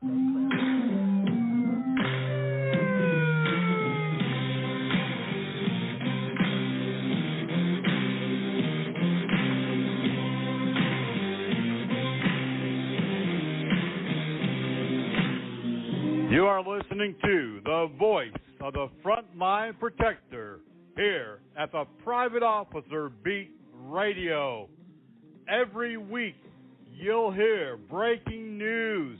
You are listening to the voice of the frontline protector here at the Private Officer Beat Radio. Every week you'll hear breaking news,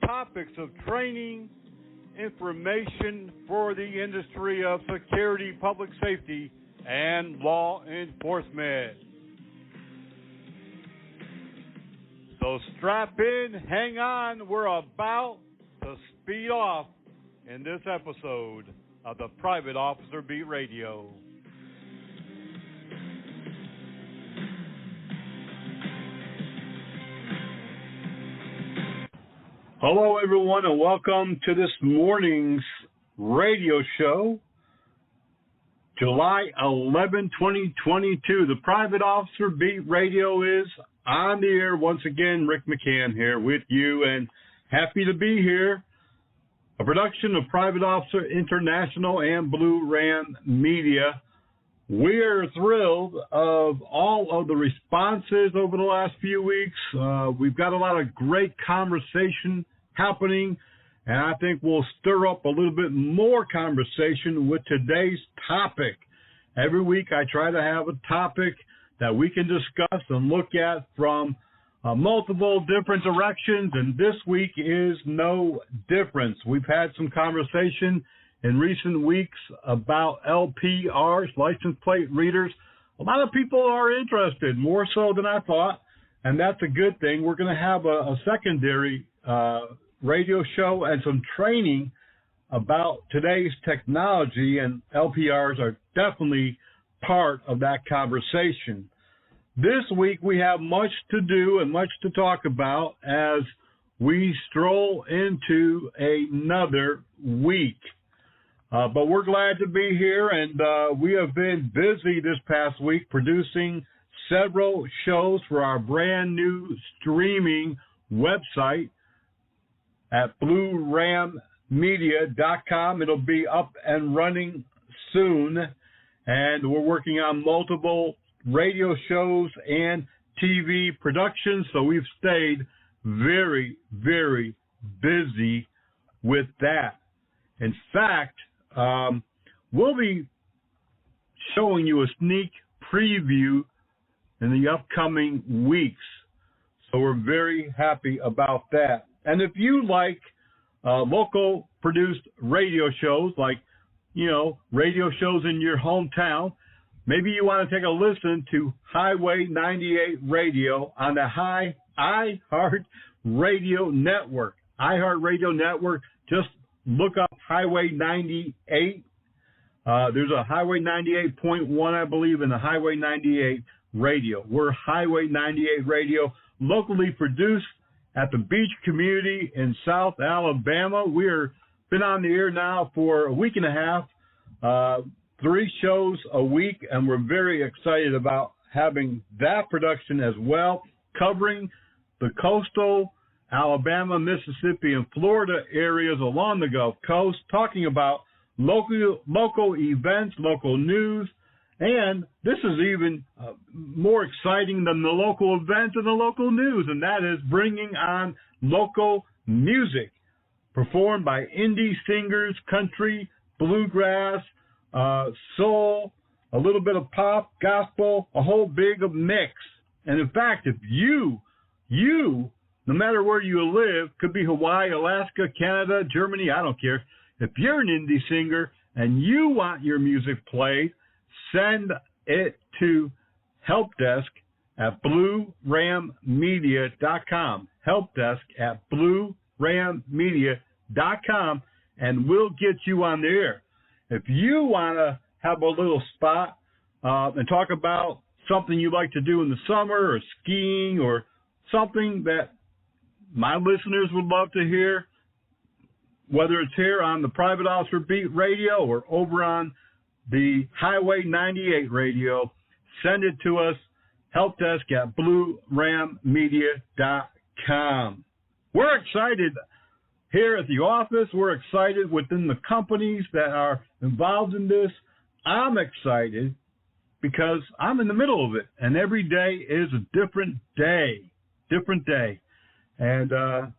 topics of training, information for the industry of security, public safety, and law enforcement. So strap in, hang on, we're about to speed off in this episode of the Private Officer Beat Radio. Hello, everyone, and welcome to this morning's radio show, July 11, 2022. The Private Officer Beat Radio is on the air once again. Rick McCann here with you, and happy to be here. A production of Private Officer International and Blue Ram Media. We're thrilled of all of the responses over the last few weeks. We've got a lot of great conversation happening, and I think we'll stir up a little bit more conversation with today's topic. Every week I try to have a topic that we can discuss and look at from multiple different directions, and this week is no difference. We've had some conversation in recent weeks about LPRs, license plate readers. A lot of people are interested, more so than I thought, and that's a good thing. We're going to have a secondary radio show and some training about today's technology, and LPRs are definitely part of that conversation. This week we have much to do and much to talk about as we stroll into another week. But we're glad to be here, and we have been busy this past week producing several shows for our brand new streaming website at bluerammedia.com. It'll be up and running soon, and we're working on multiple radio shows and TV productions, so we've stayed very, very busy with that. In fact, we'll be showing you a sneak preview in the upcoming weeks, so we're very happy about that. And if you like local produced radio shows, like, radio shows in your hometown, maybe you want to take a listen to Highway 98 Radio on the iHeart Radio Network. iHeart Radio Network, just look up Highway 98. There's a Highway 98.1, I believe, and a Highway 98 Radio. We're Highway 98 Radio, locally produced at the Beach community in South Alabama. We're been on the air now for a week and a half. 3 shows a week, and we're very excited about having that production as well, covering the coastal Alabama, Mississippi, and Florida areas along the Gulf Coast, talking about local events, local news, and this is even more exciting than the local events and the local news, and that is bringing on local music performed by indie singers, country, bluegrass, soul, a little bit of pop, gospel, a whole big mix. And in fact, if you, no matter where you live, could be Hawaii, Alaska, Canada, Germany, I don't care. If you're an indie singer and you want your music played, send it to helpdesk at bluerammedia.com. Helpdesk at bluerammedia.com, and we'll get you on the air. If you want to have a little spot and talk about something you like to do in the summer, or skiing, or something that my listeners would love to hear, whether it's here on the Private Officer Beat Radio or over on the Highway 98 Radio, send it to us, helpdesk at bluerammedia.com. We're excited here at the office, we're excited within the companies that are involved in this. I'm excited because I'm in the middle of it, and every day is a different day. And, I'm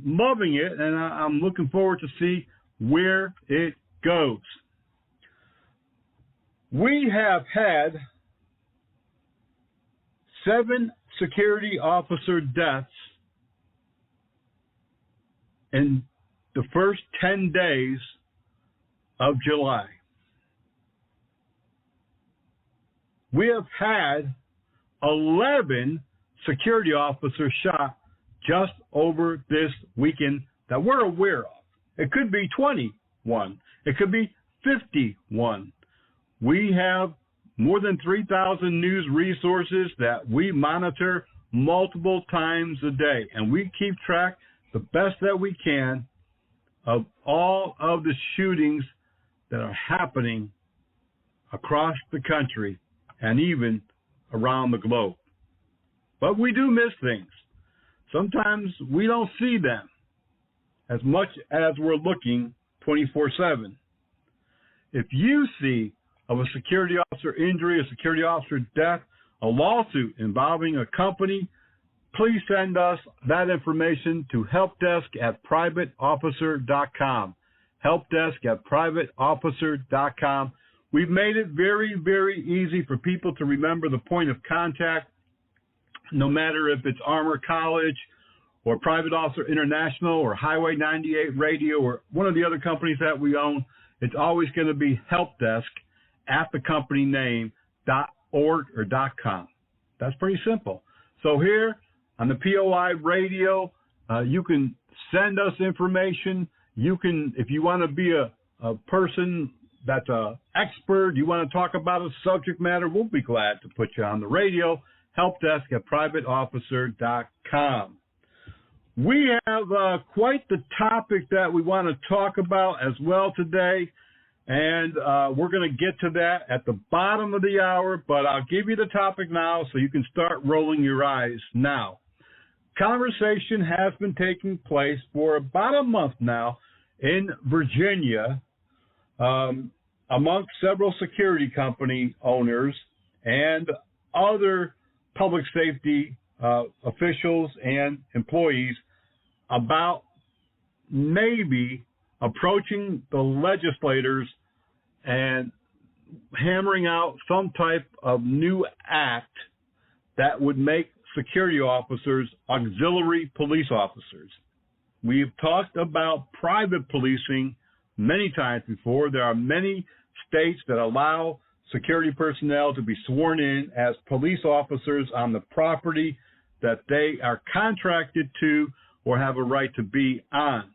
loving it, and I'm looking forward to see where it goes. We have had 7 security officer deaths in the first 10 days of July. We have had 11 security officers shot just over this weekend that we're aware of. It could be 21. It could be 51. We have more than 3,000 news resources that we monitor multiple times a day, and we keep track the best that we can of all of the shootings that are happening across the country and even around the globe. But we do miss things. Sometimes we don't see them as much as we're looking 24/7. If you see of a security officer injury, a security officer death, a lawsuit involving a company, please send us that information to helpdesk@privateofficer.com. Helpdesk@privateofficer.com. We've made it very, very easy for people to remember the point of contact, no matter if it's Armor College or Private Officer International or Highway 98 Radio or one of the other companies that we own. It's always going to be helpdesk@the-company-name.org or .com. That's pretty simple. So here on the POI radio, you can send us information. You can, if you want to be a person that's an expert, you want to talk about a subject matter, we'll be glad to put you on the radio. Helpdesk@privateofficer.com. We have quite the topic that we want to talk about as well today, and we're going to get to that at the bottom of the hour, but I'll give you the topic now so you can start rolling your eyes now. Conversation has been taking place for about a month now in Virginia amongst several security company owners and other public safety officials and employees about maybe approaching the legislators and hammering out some type of new act that would make security officers auxiliary police officers. We've talked about private policing many times before. There are many states that allow security personnel to be sworn in as police officers on the property that they are contracted to or have a right to be on.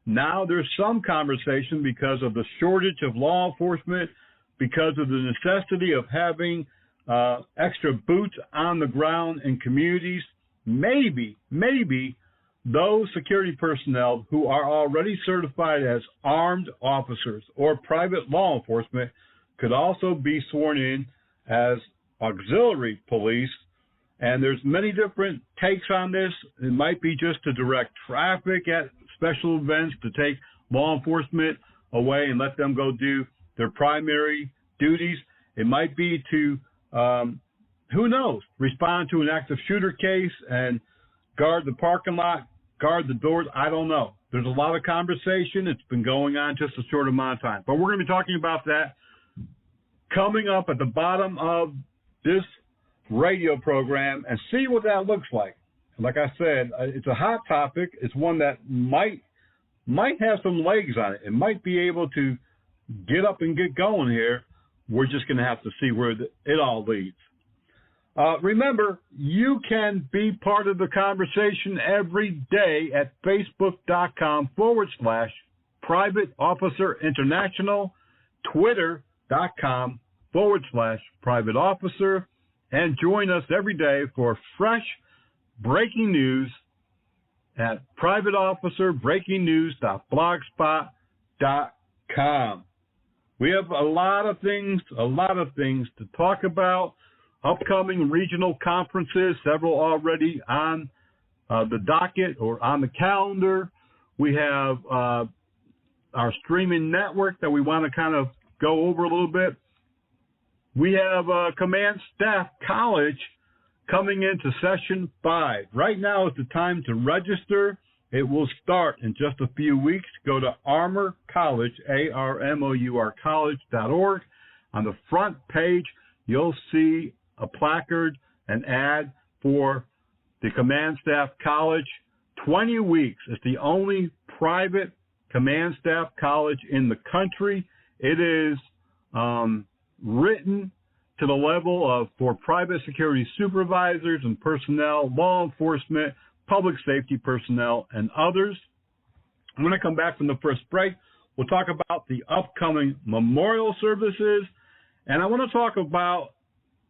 Now there's some conversation because of the shortage of law enforcement, because of the necessity of having extra boots on the ground in communities. Maybe those security personnel who are already certified as armed officers or private law enforcement could also be sworn in as auxiliary police. And there's many different takes on this. It might be just to direct traffic at special events, to take law enforcement away and let them go do their primary duties. It might be to, who knows, respond to an active shooter case and guard the parking lot, guard the doors. I don't know. There's a lot of conversation. It's been going on just a short amount of time. But we're going to be talking about that coming up at the bottom of this radio program and see what that looks like. Like I said, it's a hot topic. It's one that might have some legs on it. It might be able to get up and get going here. We're just going to have to see where it all leads. Remember, you can be part of the conversation every day at Facebook.com/Private Officer International, Twitter.com/Private Officer, and join us every day for fresh breaking news at privateofficerbreakingnews.blogspot.com. We have a lot of things to talk about. Upcoming regional conferences, several already on the docket or on the calendar. We have our streaming network that we want to kind of go over a little bit. We have Command Staff College coming into session 5. Right now is the time to register. It will start in just a few weeks. Go to Armour College, ARMOUR college.org. On the front page, you'll see a placard, an ad for the Command Staff College. 20 weeks. It's the only private Command Staff College in the country. It is written to the level of for private security supervisors and personnel, law enforcement, public safety personnel, and others. When I come back from the first break, we'll talk about the upcoming memorial services, and I want to talk about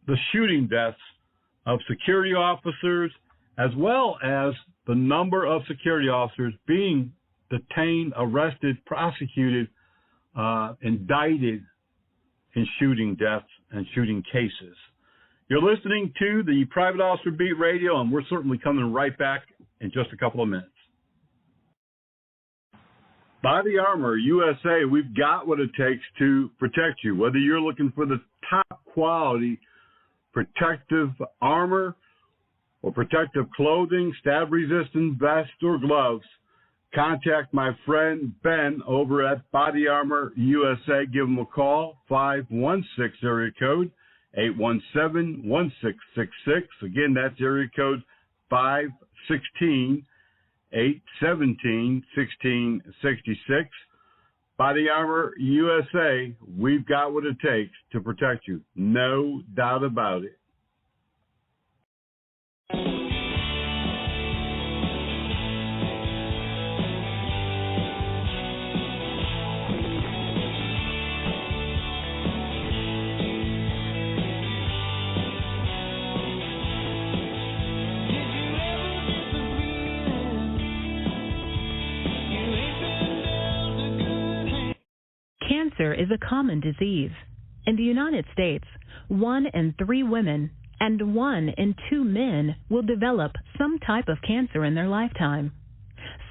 the shooting deaths of security officers, as well as the number of security officers being detained, arrested, prosecuted, indicted in shooting deaths and shooting cases. You're listening to the Private Officer Beat Radio, and we're certainly coming right back in just a couple of minutes. Body Armor USA, we've got what it takes to protect you. Whether you're looking for the top quality protective armor or protective clothing, stab-resistant vest or gloves, contact my friend Ben over at Body Armor USA. Give him a call, 516 area code 817-1666. Again, that's area code 516-817-1666. Body Armor USA, we've got what it takes to protect you. No doubt about it. Cancer is a common disease. In the United States, 1 in 3 women and 1 in 2 men will develop some type of cancer in their lifetime.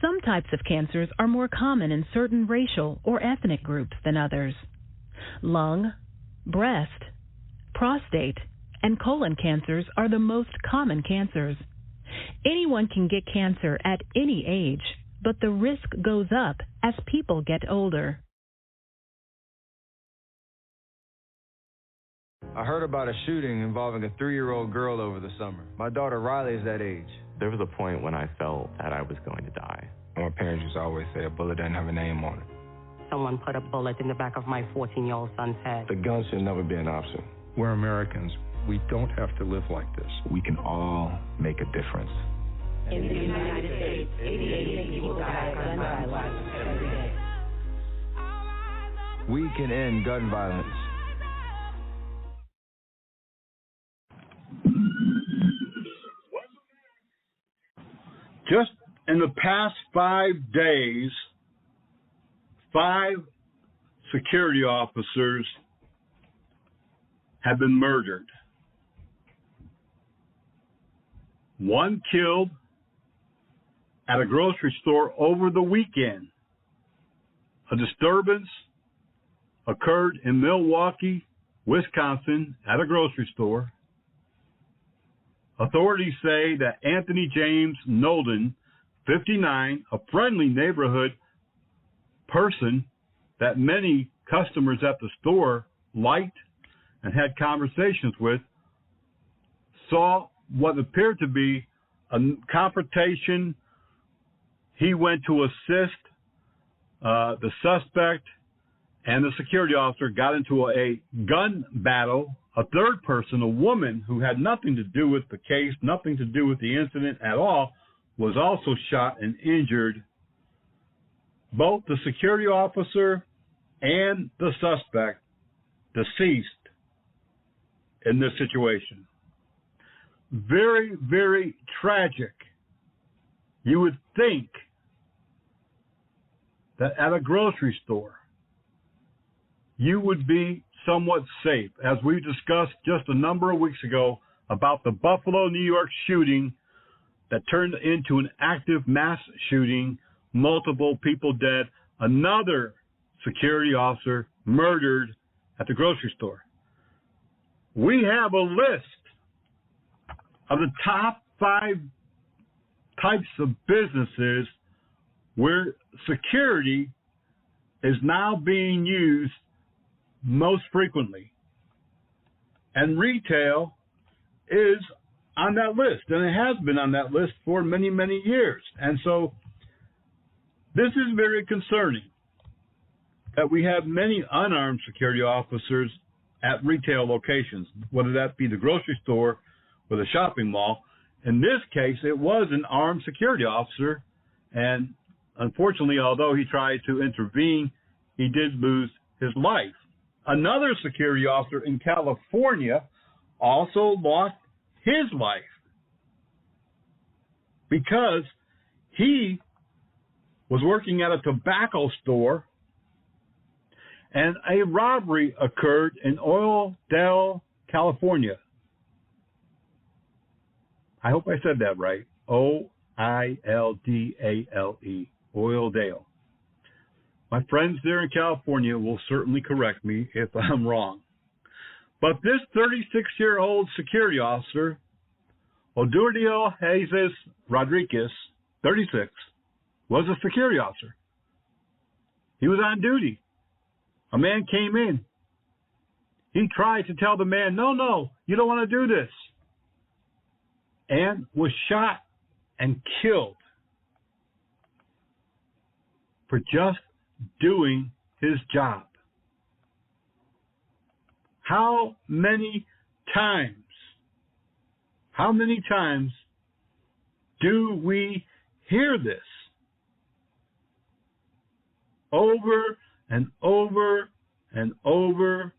Some types of cancers are more common in certain racial or ethnic groups than others. Lung, breast, prostate, and colon cancers are the most common cancers. Anyone can get cancer at any age, but the risk goes up as people get older. I heard about a shooting involving a 3-year-old girl over the summer. My daughter Riley is that age. There was a point when I felt that I was going to die. My parents used to always say a bullet doesn't have a name on it. Someone put a bullet in the back of my 14-year-old son's head. The gun should never be an option. We're Americans. We don't have to live like this. We can all make a difference. In the United States, 88 people die of gun violence every day. We can end gun violence. Just in the past 5 days, 5 security officers have been murdered. 1 killed at a grocery store over the weekend. A disturbance occurred in Milwaukee, Wisconsin, at a grocery store. Authorities say that Anthony James Nolden, 59, a friendly neighborhood person that many customers at the store liked and had conversations with, saw what appeared to be a confrontation. He went to assist the suspect, and the security officer got into a gun battle. A third person, a woman who had nothing to do with the case, nothing to do with the incident at all, was also shot and injured. Both the security officer and the suspect deceased in this situation. Very, very tragic. You would think that at a grocery store, you would be somewhat safe, as we discussed just a number of weeks ago about the Buffalo, New York shooting that turned into an active mass shooting, multiple people dead, another security officer murdered at the grocery store. We have a list of the top 5 types of businesses where security is now being used most frequently. And retail is on that list, and it has been on that list for many, many years. And so this is very concerning that we have many unarmed security officers at retail locations, whether that be the grocery store or the shopping mall. In this case, it was an armed security officer, and unfortunately, although he tried to intervene, he did lose his life. Another security officer in California also lost his life because he was working at a tobacco store and a robbery occurred in Oildale, California. I hope I said that right. Oildale, Oildale. My friends there in California will certainly correct me if I'm wrong. But this 36-year-old security officer, Odurio Jesus Rodriguez, 36, was a security officer. He was on duty. A man came in. He tried to tell the man, no, you don't want to do this. And was shot and killed for just doing his job. How many times do we hear this? Over and over and over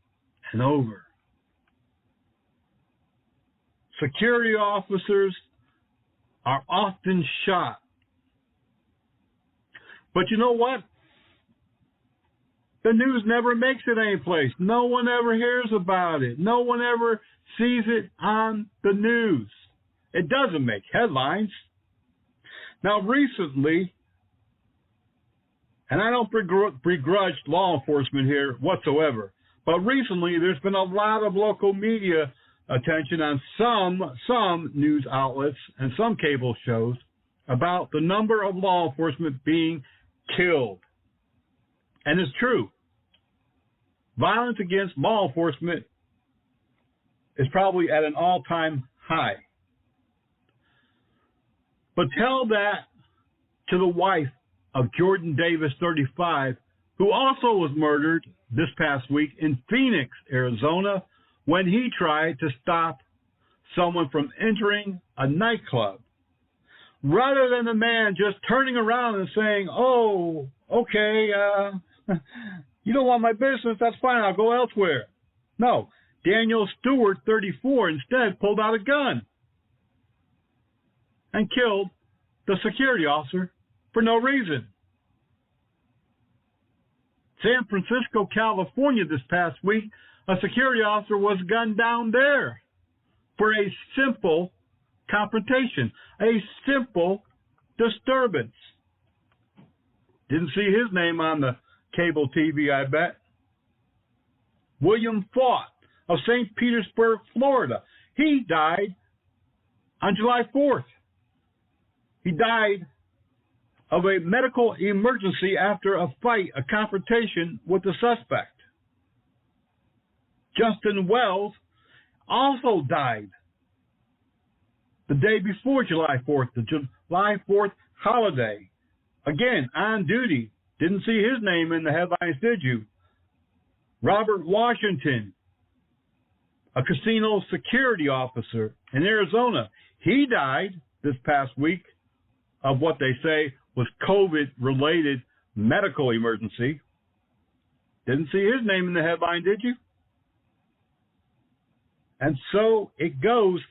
and over. Security officers are often shot. But you know what? The news never makes it anyplace. No one ever hears about it. No one ever sees it on the news. It doesn't make headlines. Now, recently, and I don't begrudge law enforcement here whatsoever, but recently there's been a lot of local media attention on some news outlets and some cable shows about the number of law enforcement being killed. And it's true. Violence against law enforcement is probably at an all-time high. But tell that to the wife of Jordan Davis, 35, who also was murdered this past week in Phoenix, Arizona, when he tried to stop someone from entering a nightclub. Rather than the man just turning around and saying, oh, okay, you don't want my business, that's fine, I'll go elsewhere. No, Daniel Stewart, 34, instead pulled out a gun and killed the security officer for no reason. San Francisco, California, this past week, a security officer was gunned down there for a simple confrontation, a simple disturbance. Didn't see his name on the cable TV, I bet. William Faught of St. Petersburg, Florida. He died on July 4th. He died of a medical emergency after a fight, a confrontation with the suspect. Justin Wells also died the day before July 4th, the July 4th holiday. Again, on duty. Didn't see his name in the headlines, did you? Robert Washington, a casino security officer in Arizona. He died this past week of what they say was COVID-related medical emergency. Didn't see his name in the headline, did you? And so it goes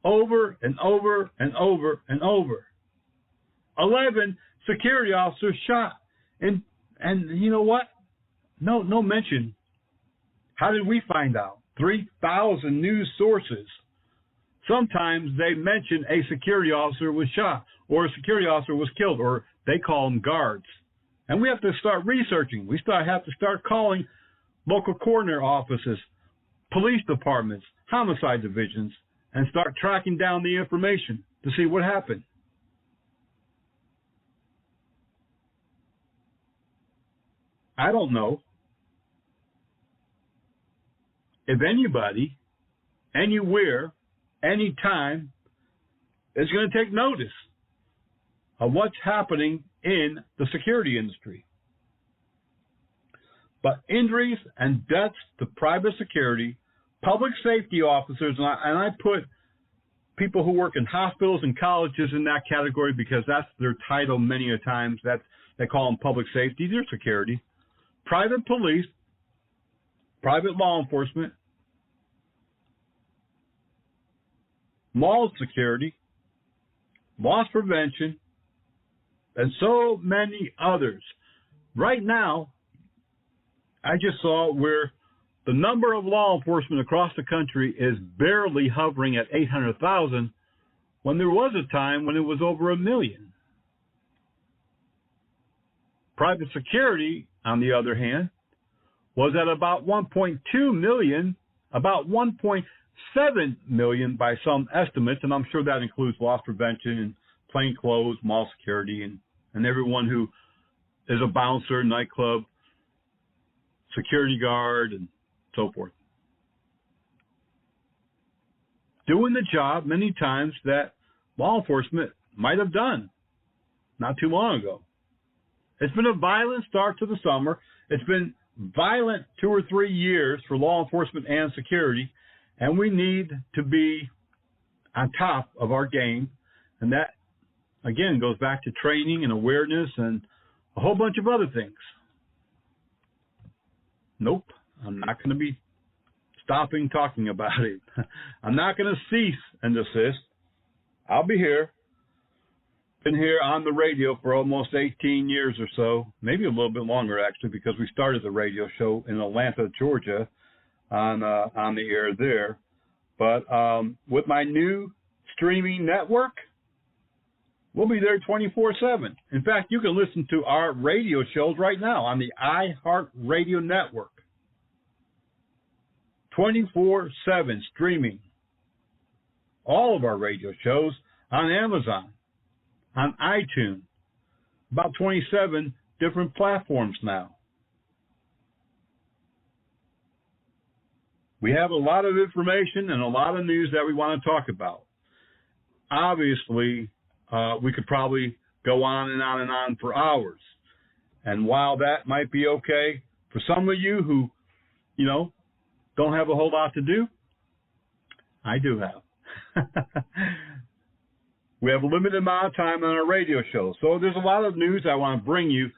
over and over and over and over. 11 security officers shot. And you know what? No mention. How did we find out? 3,000 news sources sometimes they mention a security officer was shot or a security officer was killed, or they call them guards. And we have to start researching. We have to start calling local coroner offices, police departments, homicide divisions, and start tracking down the information to see what happened. I don't know if anybody, anywhere, anytime is going to take notice of what's happening in the security industry. But injuries and deaths to private security, public safety officers, and I put people who work in hospitals and colleges in that category because that's their title many a times. They call them public safety, they're security. Private police, private law enforcement, mall security, loss prevention, and so many others. Right now, I just saw where the number of law enforcement across the country is barely hovering at 800,000 when there was a time when it was over 1 million. Private security, on the other hand, was at about 1.2 million, about 1.7 million by some estimates, and I'm sure that includes loss prevention and plainclothes, mall security, and everyone who is a bouncer, nightclub, security guard, and so forth. Doing the job many times that law enforcement might have done not too long ago. It's been a violent start to the summer. It's been violent 2 or 3 years for law enforcement and security, and we need to be on top of our game. And that, again, goes back to training and awareness and a whole bunch of other things. Nope, I'm not going to be stopping talking about it. I'm not going to cease and desist. I'll be here. Been here on the radio for almost 18 years or so, maybe a little bit longer actually, because we started the radio show in Atlanta, Georgia, on the air there. But with my new streaming network, we'll be there 24/7. In fact, you can listen to our radio shows right now on the iHeartRadio network. 24/7 streaming. All of our radio shows on Amazon, on iTunes, about 27 different platforms now. We have a lot of information and a lot of news that we want to talk about. Obviously, we could probably go on and on and on for hours. And while that might be okay for some of you who, don't have a whole lot to do, I do have. We have a limited amount of time on our radio show. So there's a lot of news I want to bring you.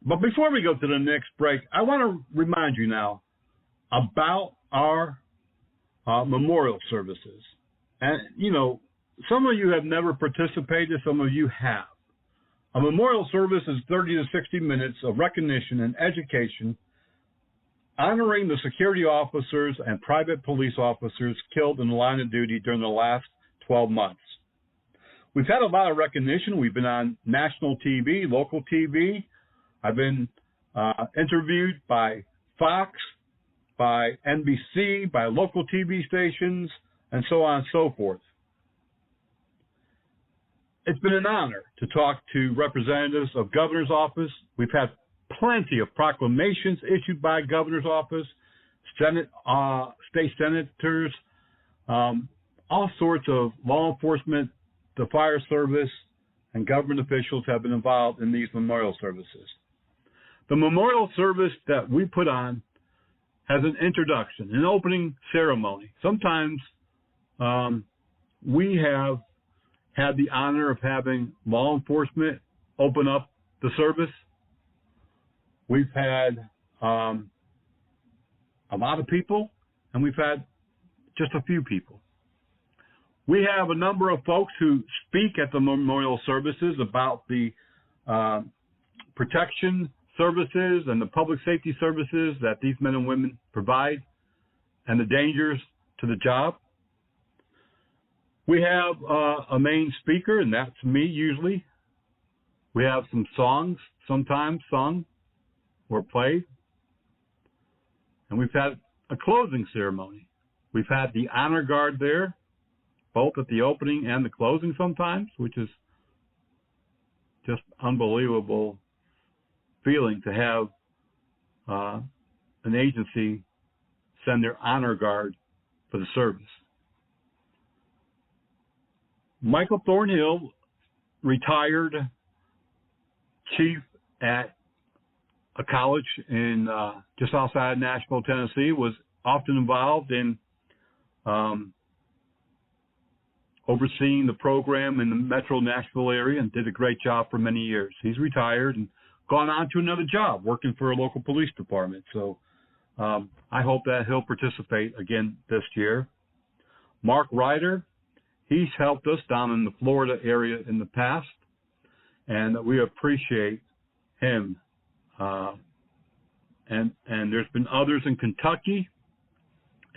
But before we go to the next break, I want to remind you now about our memorial services. And, some of you have never participated, some of you have. A memorial service is 30 to 60 minutes of recognition and education honoring the security officers and private police officers killed in the line of duty during the last 12 months. We've had a lot of recognition. We've been on national TV, local TV. I've been interviewed by Fox, by NBC, by local TV stations, and so on and so forth. It's been an honor to talk to representatives of governor's office. We've had plenty of proclamations issued by governor's office, Senate, state senators, all sorts of law enforcement, the fire service, and government officials have been involved in these memorial services. The memorial service that we put on has an introduction, an opening ceremony. Sometimes we have had the honor of having law enforcement open up the service. We've had a lot of people, and we've had just a few people. We have a number of folks who speak at the memorial services about the protection services and the public safety services that these men and women provide and the dangers to the job. We have a main speaker, and that's me usually. We have some songs, sometimes sung or played. And we've had a closing ceremony. We've had the honor guard there, both at the opening and the closing sometimes, which is just unbelievable feeling to have an agency send their honor guard for the service. Michael Thornhill, retired chief at a college in just outside Nashville, Tennessee, was often involved in overseeing the program in the Metro Nashville area and did a great job for many years. He's retired and gone on to another job working for a local police department. So I hope that he'll participate again this year. Mark Ryder, he's helped us down in the Florida area in the past, and we appreciate him. And there's been others in Kentucky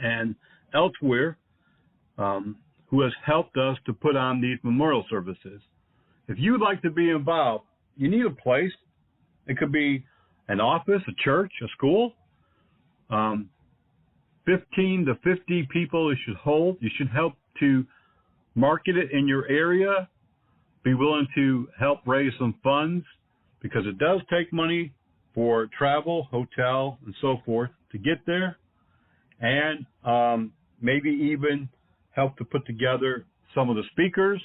and elsewhere who has helped us to put on these memorial services. If you'd like to be involved, you need a place. It could be an office, a church, a school. 15 to 50 people it should hold. You should help to market it in your area. Be willing to help raise some funds because it does take money for travel, hotel, and so forth to get there. And maybe even help to put together some of the speakers.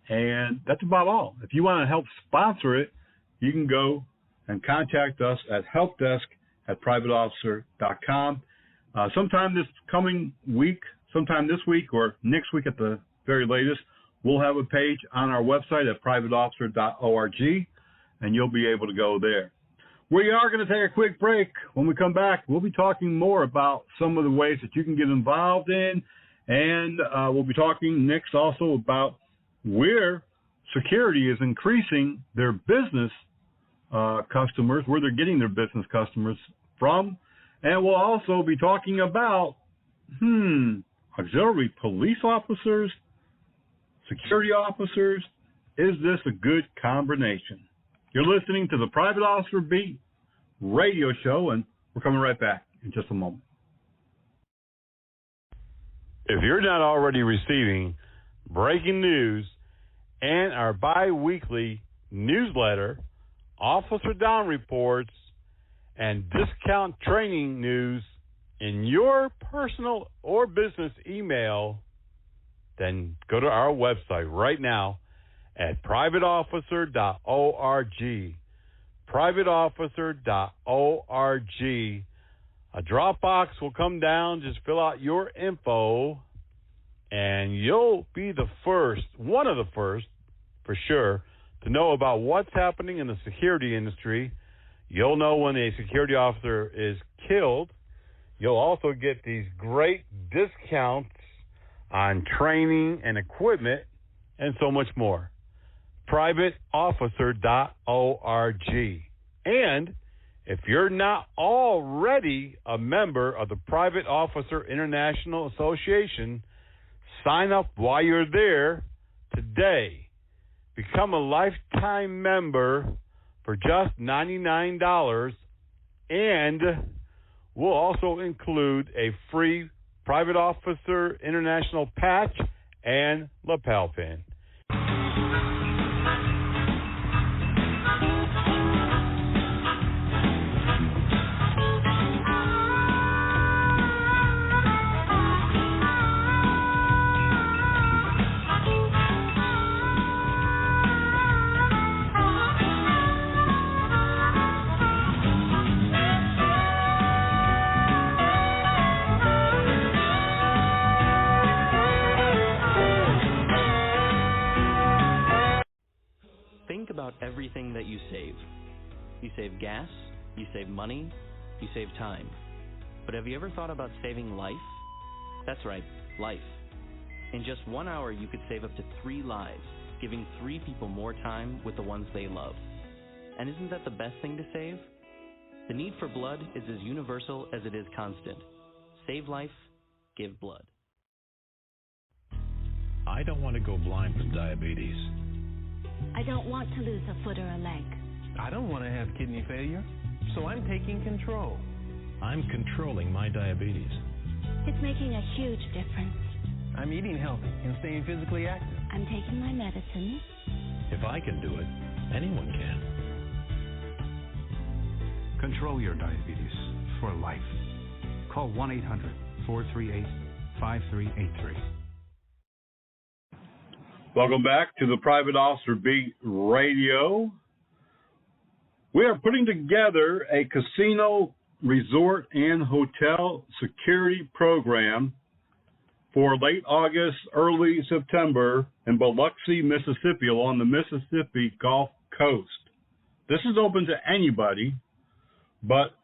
And that's about all. If you want to help sponsor it, you can go and contact us at helpdesk@privateofficer.com. Sometime this coming week, sometime this week or next week at the very latest, we'll have a page on our website at privateofficer.org, and you'll be able to go there. We are going to take a quick break. When we come back, we'll be talking more about some of the ways that you can get involved in, and we'll be talking next also about where security is increasing their business customers, where they're getting their business customers from. And we'll also be talking about, auxiliary police officers, security officers. Is this a good combination? You're listening to the Private Officer Beat radio show, and we're coming right back in just a moment. If you're not already receiving breaking news and our bi-weekly newsletter, Officer Down Reports, and discount training news in your personal or business email, then go to our website right now at privateofficer.org. Privateofficer.org. A Dropbox will come down. Just fill out your info, and you'll be the first, one of the first, for sure, to know about what's happening in the security industry. You'll know when a security officer is killed. You'll also get these great discounts on training and equipment and so much more. Privateofficer.org. And if you're not already a member of the Private Officer International Association, sign up while you're there today. Become a lifetime member for just $99, and we'll also include a free Private Officer International patch and lapel pin. Think about everything that you save. You save gas, you save money, you save time. But have you ever thought about saving life? That's right, life. In just 1 hour, you could save up to 3 lives, giving 3 people more time with the ones they love. And isn't that the best thing to save? The need for blood is as universal as it is constant. Save life, give blood. I don't want to go blind from diabetes. I don't want to lose a foot or a leg. I don't want to have kidney failure, so I'm taking control. I'm controlling my diabetes. It's making a huge difference. I'm eating healthy and staying physically active. I'm taking my medicine. If I can do it, anyone can. Control your diabetes for life. Call 1-800-438-5383. Welcome back to the Private Officer Beat Radio. We are putting together a casino, resort, and hotel security program for late August, early September in Biloxi, Mississippi, along the Mississippi Gulf Coast. This is open to anybody, but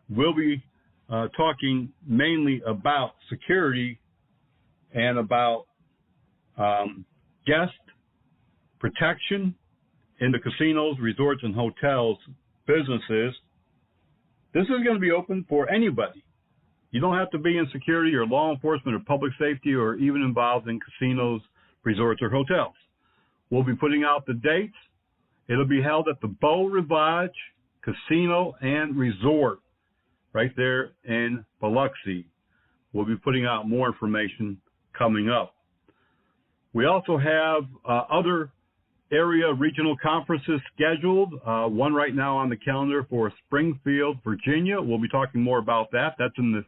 we'll be talking mainly about security and about guest protection in the casinos, resorts, and hotels businesses. This is going to be open for anybody. You don't have to be in security or law enforcement or public safety or even involved in casinos, resorts, or hotels. We'll be putting out the dates. It'll be held at the Beau Rivage Casino and Resort right there in Biloxi. We'll be putting out more information coming up. We also have other area regional conferences scheduled. One right now on the calendar for Springfield, Virginia. We'll be talking more about that. That's in the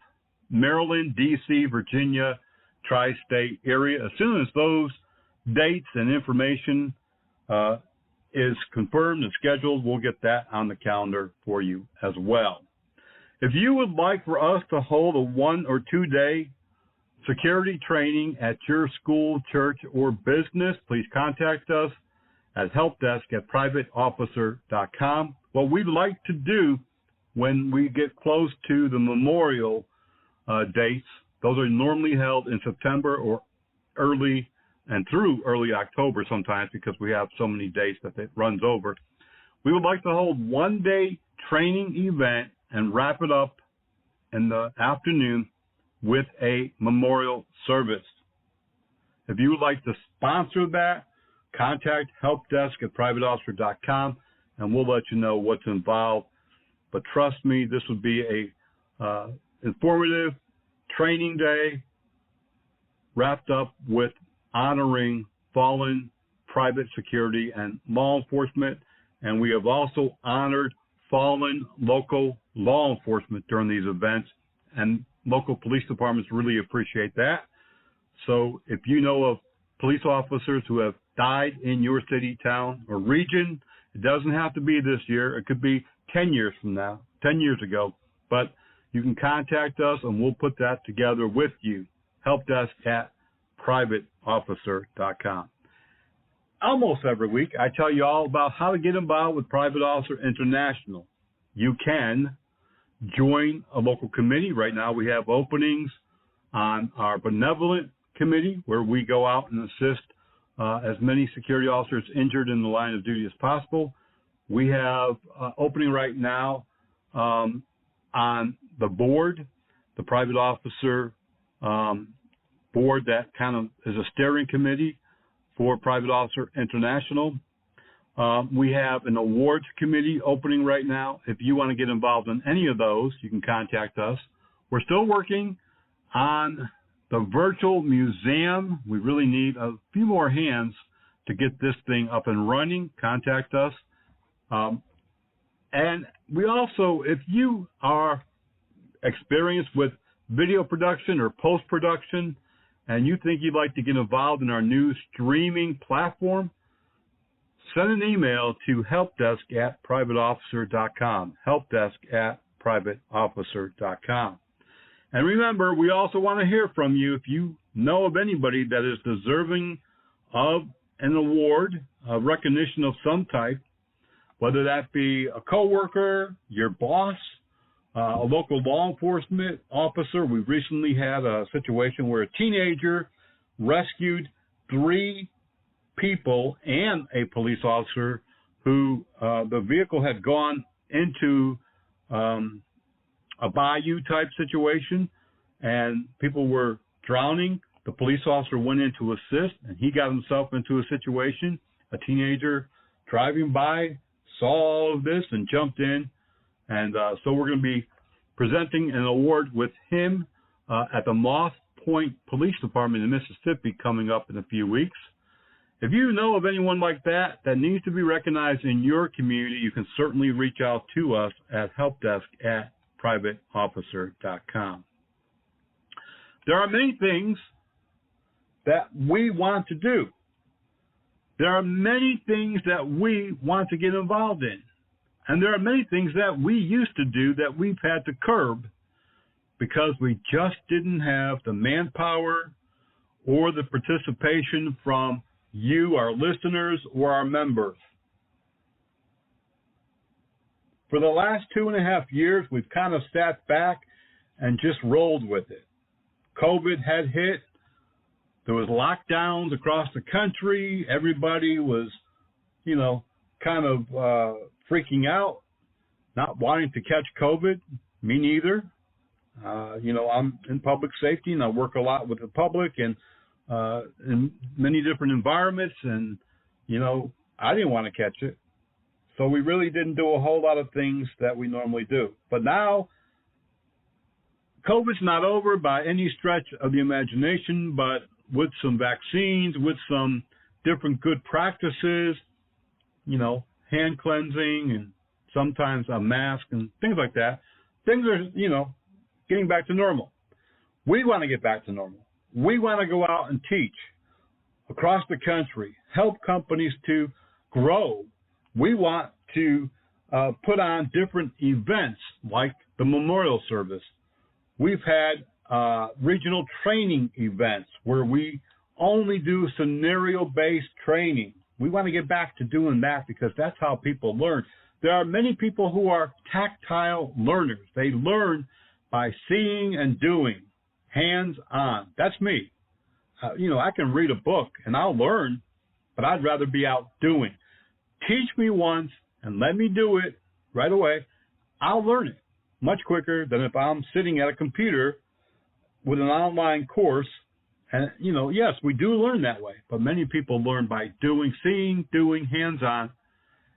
Maryland, D.C., Virginia, tri-state area. As soon as those dates and information is confirmed and scheduled, we'll get that on the calendar for you as well. If you would like for us to hold a 1 or 2 day security training at your school, church, or business, please contact us at helpdesk@privateofficer.com. What we'd like to do when we get close to the memorial dates, those are normally held in September or early and through early October sometimes because we have so many days that it runs over. We would like to hold 1 day training event and wrap it up in the afternoon with a memorial service. If you would like to sponsor that, contact helpdesk@privateofficer.com and we'll let you know what's involved. But trust me, this would be a informative training day wrapped up with honoring fallen private security and law enforcement. And we have also honored fallen local law enforcement during these events. And local police departments really appreciate that. So if you know of police officers who have died in your city, town, or region, it doesn't have to be this year. It could be 10 years from now, 10 years ago. But you can contact us and we'll put that together with you. Helpdesk@privateofficer.com. Almost every week, I tell you all about how to get involved with Private Officer International. You can join a local committee. Right now we have openings on our benevolent committee where we go out and assist as many security officers injured in the line of duty as possible. We have opening right now on the board, the Private Officer board that kind of is a steering committee for Private Officer International. We have an awards committee opening right now. If you want to get involved in any of those, you can contact us. We're still working on the virtual museum. We really need a few more hands to get this thing up and running. Contact us. And we also, if you are experienced with video production or post-production and you think you'd like to get involved in our new streaming platform, send an email to helpdesk@privateofficer.com, helpdesk@privateofficer.com. And remember, we also want to hear from you if you know of anybody that is deserving of an award, a recognition of some type, whether that be a coworker, your boss, a local law enforcement officer. We recently had a situation where a teenager rescued 3 people and a police officer who the vehicle had gone into a bayou type situation and people were drowning. The police officer went in to assist, and he got himself into a situation. A teenager driving by saw all of this and jumped in. And so we're going to be presenting an award with him at the Moss Point Police Department in Mississippi coming up in a few weeks. If you know of anyone like that needs to be recognized in your community, you can certainly reach out to us at helpdesk@privateofficer.com. There are many things that we want to do. There are many things that we want to get involved in. And there are many things that we used to do that we've had to curb because we just didn't have the manpower or the participation from you, our listeners, or our members. For the last 2.5 years, we've kind of sat back and just rolled with it. COVID had hit. There was lockdowns across the country. Everybody was, kind of freaking out, not wanting to catch COVID. Me neither. I'm in public safety, and I work a lot with the public and in many different environments, and, I didn't want to catch it. So we really didn't do a whole lot of things that we normally do. But now, COVID's not over by any stretch of the imagination, but with some vaccines, with some different good practices, hand cleansing and sometimes a mask and things like that, things are, getting back to normal. We want to get back to normal. We want to go out and teach across the country, help companies to grow. We want to put on different events like the memorial service. We've had regional training events where we only do scenario-based training. We want to get back to doing that because that's how people learn. There are many people who are tactile learners. They learn by seeing and doing, hands-on. That's me. I can read a book and I'll learn, but I'd rather be out doing. Teach me once and let me do it right away. I'll learn it much quicker than if I'm sitting at a computer with an online course. And, yes, we do learn that way, but many people learn by doing, seeing, doing, hands-on.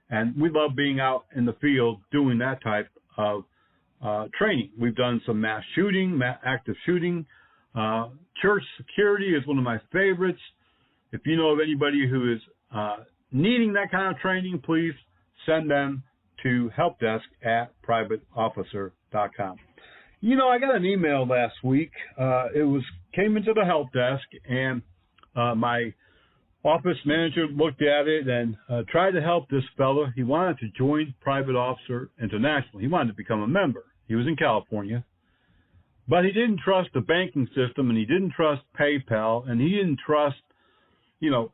And we love being out in the field doing that type of training. We've done some mass shooting, active shooting. Church security is one of my favorites. If you know of anybody who is needing that kind of training, please send them to helpdesk@privateofficer.com. I got an email last week. It came into the help desk, and my office manager looked at it and tried to help this fellow. He wanted to join Private Officer International. He wanted to become a member. He was in California. But he didn't trust the banking system, and he didn't trust PayPal, and he didn't trust, a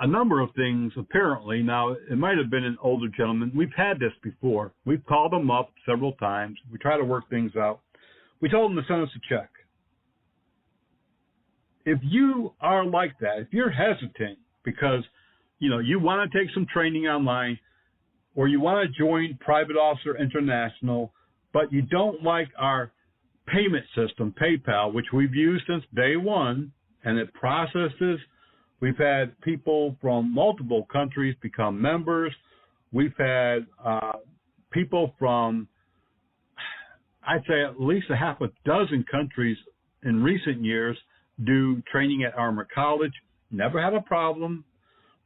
number of things, apparently. Now, it might have been an older gentleman. We've had this before. We've called him up several times. We try to work things out. We told him to send us a check. If you are like that, if you're hesitant because, you want to take some training online or you want to join Private Officer International, but you don't like our payment system, PayPal, which we've used since day one, and it processes. We've had people from multiple countries become members. We've had people from, I'd say, at least a half a dozen countries in recent years do training at Armor College. Never had a problem.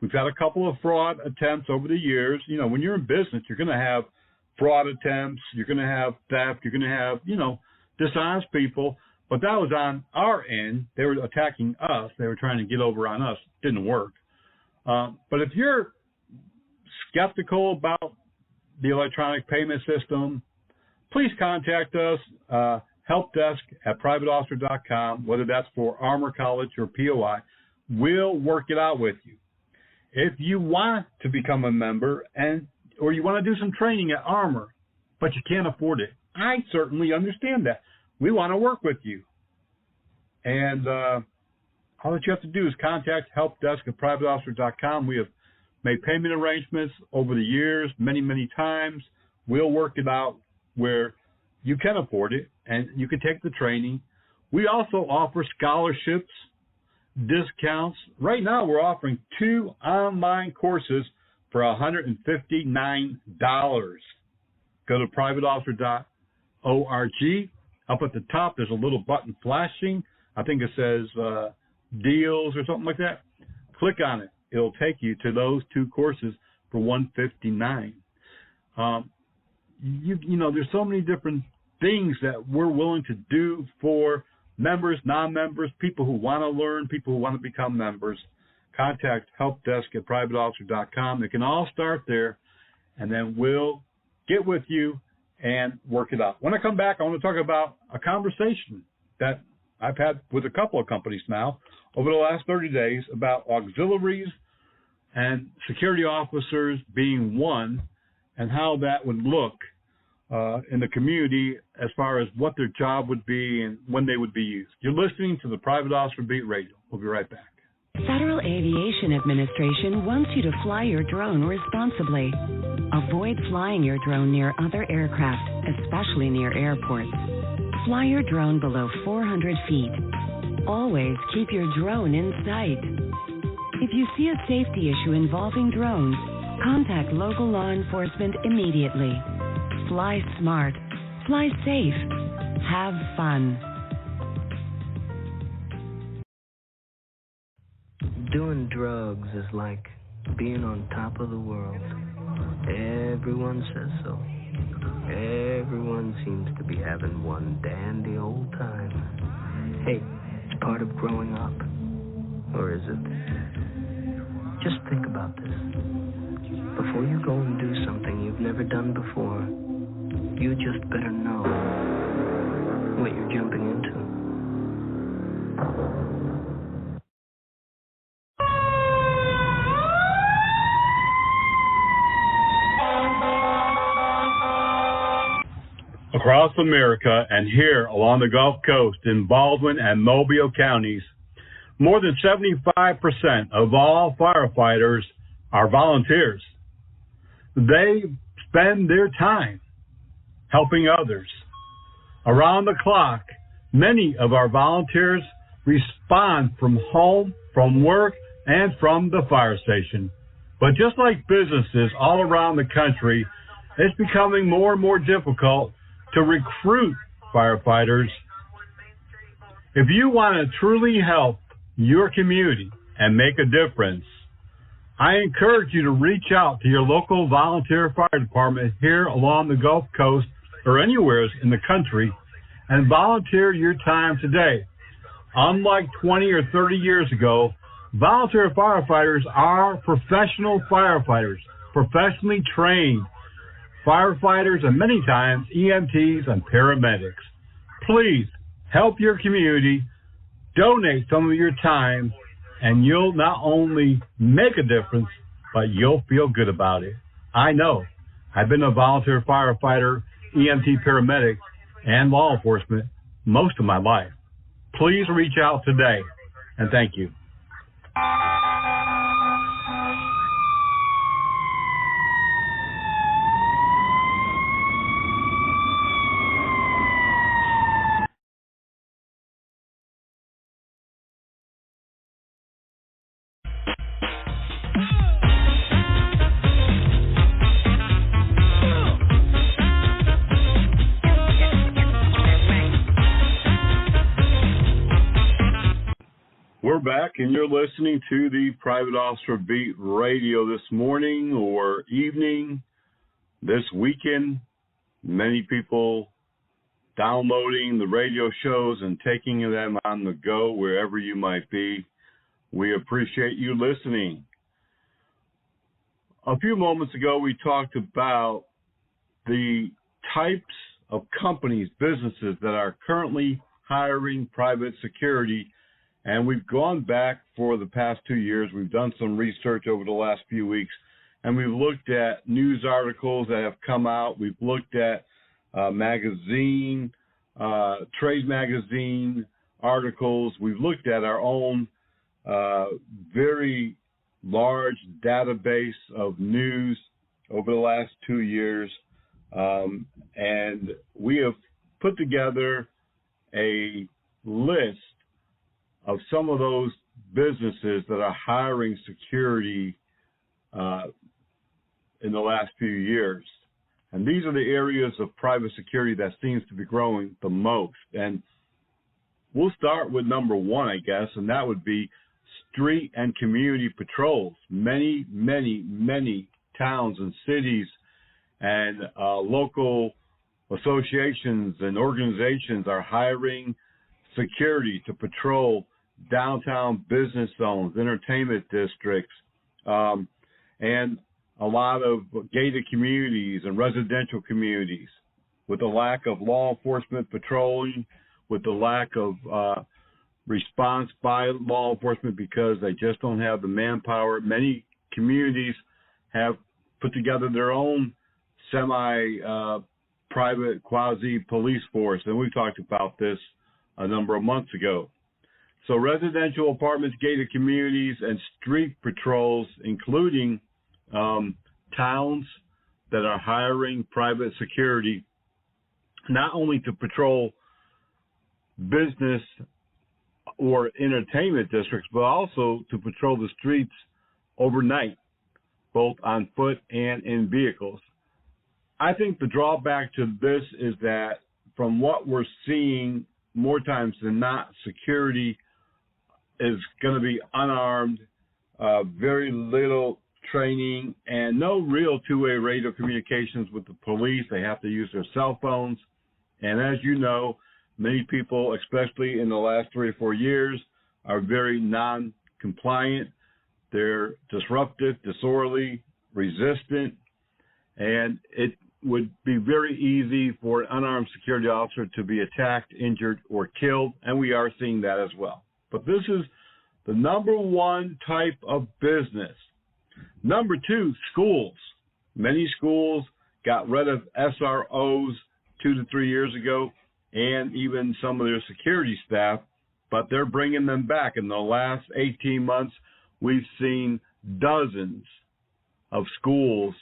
We've had a couple of fraud attempts over the years. When you're in business, you're going to have fraud attempts. You're going to have theft. You're going to have, dishonest people. But that was on our end. They were attacking us. They were trying to get over on us. Didn't work. But if you're skeptical about the electronic payment system, please contact us, helpdesk@privateofficer.com, whether that's for Armor College or POI. We'll work it out with you. If you want to become a member or you want to do some training at Armor, but you can't afford it, I certainly understand that. We want to work with you. And all that you have to do is contact helpdesk@privateofficer.com. We have made payment arrangements over the years, many, many times. We'll work it out where you can afford it and you can take the training. We also offer scholarships discounts. Right now, we're offering 2 online courses for $159. Go to privateofficer.org. Up at the top, there's a little button flashing. I think it says deals or something like that. Click on it. It'll take you to those 2 courses for $159. You know, there's so many different things that we're willing to do for members, non-members, people who want to learn, people who want to become members. Contact helpdesk@privateofficer.com. It can all start there, and then we'll get with you and work it out. When I come back, I want to talk about a conversation that I've had with a couple of companies now over the last 30 days about auxiliaries and security officers being one, and how that would look in the community as far as what their job would be and when they would be used. You're listening to the Private Officer Beat Radio. We'll be right back. Federal Aviation Administration wants you to fly your drone responsibly. Avoid flying your drone near other aircraft, especially near airports. Fly your drone below 400 feet. Always keep your drone in sight. If you see a safety issue involving drones, contact local law enforcement immediately. Fly smart. Fly safe. Have fun. Doing drugs is like being on top of the world. Everyone says so. Everyone seems to be having one dandy old time. Hey, it's part of growing up. Or is it? Just think about this. Before you go and do something you've never done before, you just better know what you're jumping into. Across America and here along the Gulf Coast in Baldwin and Mobile counties, more than 75% of all firefighters are volunteers. They spend their time helping others. Around the clock, many of our volunteers respond from home, from work, and from the fire station. But just like businesses all around the country, it's becoming more and more difficult to recruit firefighters. If you want to truly help your community and make a difference, I encourage you to reach out to your local volunteer fire department here along the Gulf Coast or anywhere in the country and volunteer your time today. Unlike 20 or 30 years ago, volunteer firefighters are professional firefighters, professionally trained firefighters, and many times EMTs and paramedics. Please help your community, donate some of your time, and you'll not only make a difference, but you'll feel good about it. I know. I've been a volunteer firefighter, EMT paramedic, and law enforcement most of my life. Please reach out today, and thank you. We're back, and you're listening to the Private Officer Beat Radio this morning or evening, this weekend. Many people downloading the radio shows and taking them on the go wherever you might be. We appreciate you listening. A few moments ago, we talked about the types of companies, businesses that are currently hiring private security. And we've gone back for the past 2 years. We've done some research over the last few weeks, and we've looked at news articles that have come out. We've looked at magazine, trade magazine articles. We've looked at our own very large database of news over the last 2 years, and we have put together a list of some of those businesses that are hiring security in the last few years. And these are the areas of private security that seems to be growing the most. And we'll start with number one, I guess, and that would be street and community patrols. Many, many, many towns and cities and local associations and organizations are hiring security to patrol downtown business zones, entertainment districts, and a lot of gated communities and residential communities. With the lack of law enforcement patrolling, with the lack of response by law enforcement because they just don't have the manpower, many communities have put together their own semi-private quasi-police force, and we talked about this a number of months ago. So residential apartments, gated communities, and street patrols, including towns that are hiring private security, not only to patrol business or entertainment districts, but also to patrol the streets overnight, both on foot and in vehicles. I think the drawback to this is that from what we're seeing more times than not, security is going to be unarmed, very little training, and no real two-way radio communications with the police. They have to use their cell phones. And as you know, many people, especially in the last 3 or 4 years, are very non-compliant. They're disruptive, disorderly, resistant, and it would be very easy for an unarmed security officer to be attacked, injured, or killed, and we are seeing that as well. But this is the number one type of business. Number two, schools. Many schools got rid of SROs 2 to 3 years ago, and even some of their security staff, but they're bringing them back. In the last 18 months, we've seen dozens of schools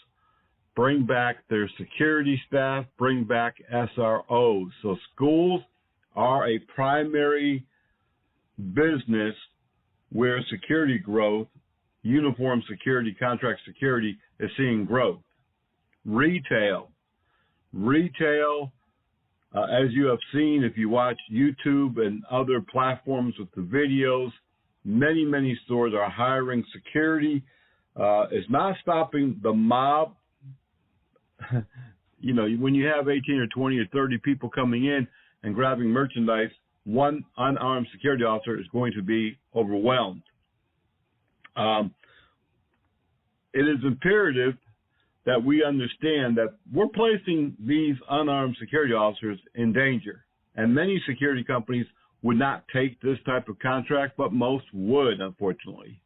bring back their security staff, bring back SROs. So schools are a primary business where security growth, uniform security, contract security, is seeing growth. Retail, as you have seen, if you watch YouTube and other platforms with the videos, many, many stores are hiring security. It's not stopping the mob. You know, when you have 18 or 20 or 30 people coming in and grabbing merchandise, one unarmed security officer is going to be overwhelmed. It is imperative that we understand that we're placing these unarmed security officers in danger. And many security companies would not take this type of contract, but most would, unfortunately.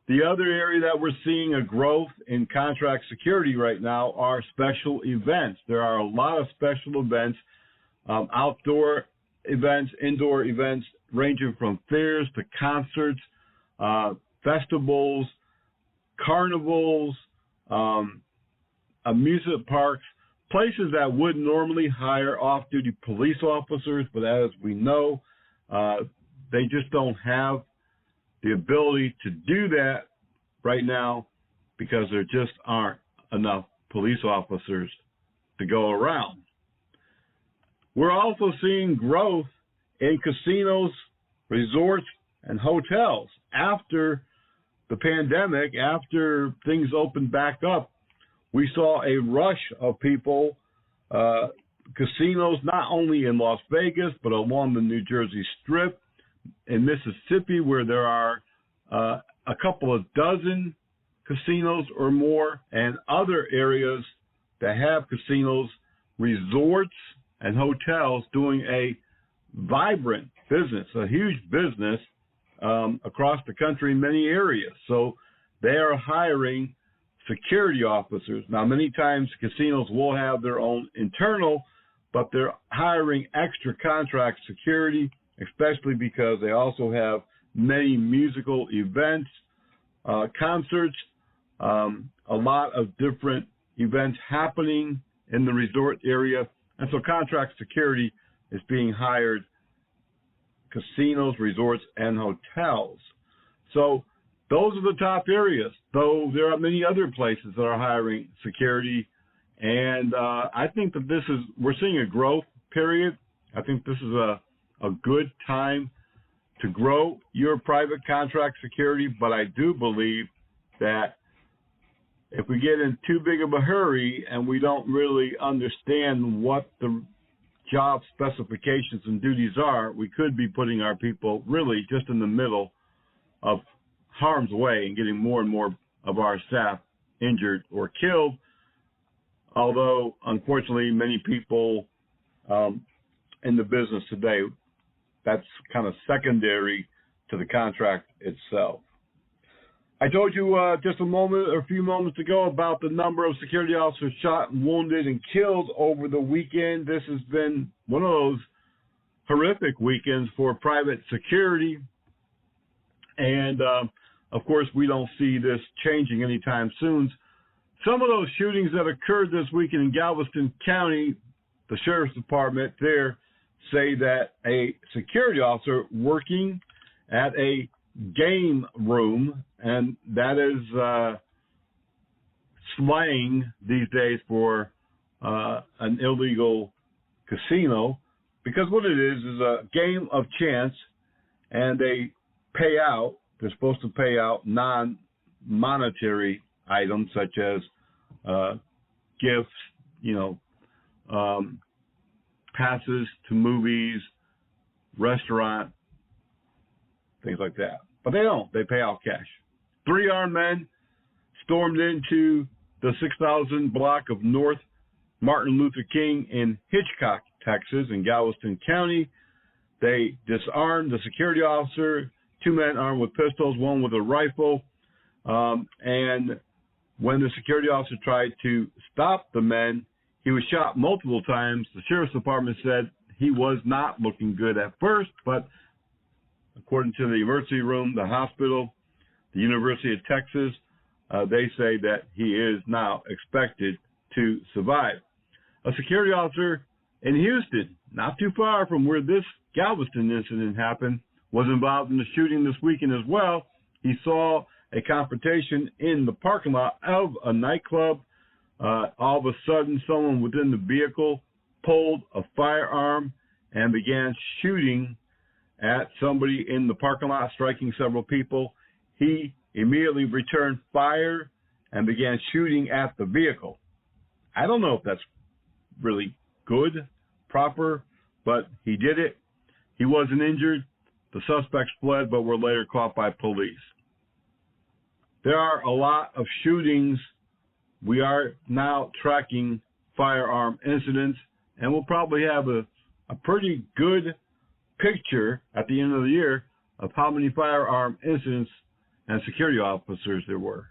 The other area that we're seeing a growth in contract security right now are special events. There are a lot of special events, outdoor events, indoor events, ranging from fairs to concerts, festivals, carnivals, amusement parks, places that would normally hire off-duty police officers, but as we know, they just don't have the ability to do that right now because there just aren't enough police officers to go around. We're also seeing growth in casinos, resorts, and hotels. After the pandemic, after things opened back up, we saw a rush of people, casinos, not only in Las Vegas, but along the New Jersey Strip, in Mississippi, where there are a couple of dozen casinos or more, and other areas that have casinos, resorts, and hotels doing a vibrant business, a huge business across the country in many areas. So they are hiring security officers. Now, many times casinos will have their own internal, but they're hiring extra contract security, especially because they also have many musical events, concerts, a lot of different events happening in the resort area. And so contract security is being hired, casinos, resorts, and hotels. So those are the top areas, though there are many other places that are hiring security. And I think that we're seeing a growth period. I think this is a good time to grow your private contract security, but I do believe that if we get in too big of a hurry and we don't really understand what the job specifications and duties are, we could be putting our people really just in the middle of harm's way and getting more and more of our staff injured or killed. Although, unfortunately, many people in the business today, that's kind of secondary to the contract itself. I told you just a few moments ago about the number of security officers shot and wounded and killed over the weekend. This has been one of those horrific weekends for private security. And, of course, we don't see this changing anytime soon. Some of those shootings that occurred this weekend in Galveston County, the Sheriff's Department there say that a security officer working at a game room, and that is slang these days for an illegal casino, because what it is a game of chance, and they pay out. They're supposed to pay out non-monetary items such as gifts, passes to movies, restaurant, things like that. But they don't. They pay out cash. 3 armed men stormed into the 6,000 block of North Martin Luther King in Hitchcock, Texas, in Galveston County. They disarmed the security officer, 2 men armed with pistols, 1 with a rifle. And when the security officer tried to stop the men, he was shot multiple times. The Sheriff's Department said he was not looking good at first, but according to the emergency room, the hospital, the University of Texas, they say that he is now expected to survive. A security officer in Houston, not too far from where this Galveston incident happened, was involved in the shooting this weekend as well. He saw a confrontation in the parking lot of a nightclub. All of a sudden, someone within the vehicle pulled a firearm and began shooting at somebody in the parking lot, striking several people. He immediately returned fire and began shooting at the vehicle. I don't know if that's really good, proper, but he did it. He wasn't injured. The suspects fled, but were later caught by police. There are a lot of shootings. We are now tracking firearm incidents, and we'll probably have a pretty good picture at the end of the year of how many firearm incidents and security officers there were.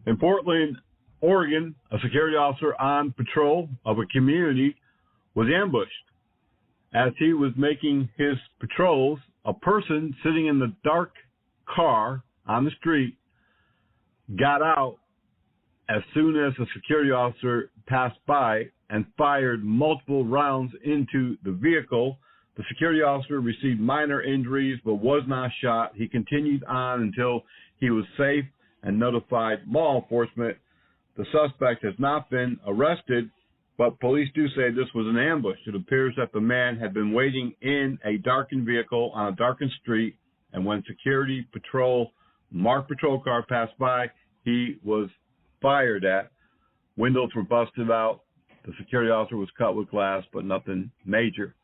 In Portland, Oregon, a security officer on patrol of a community was ambushed. As he was making his patrols, a person sitting in the dark car on the street got out as soon as the security officer passed by and fired multiple rounds into the vehicle. The security officer received minor injuries but was not shot. He continued on until he was safe and notified law enforcement. The suspect has not been arrested, but police do say this was an ambush. It appears that the man had been waiting in a darkened vehicle on a darkened street, and when security marked patrol car passed by, he was fired at. Windows were busted out. The security officer was cut with glass, but nothing major.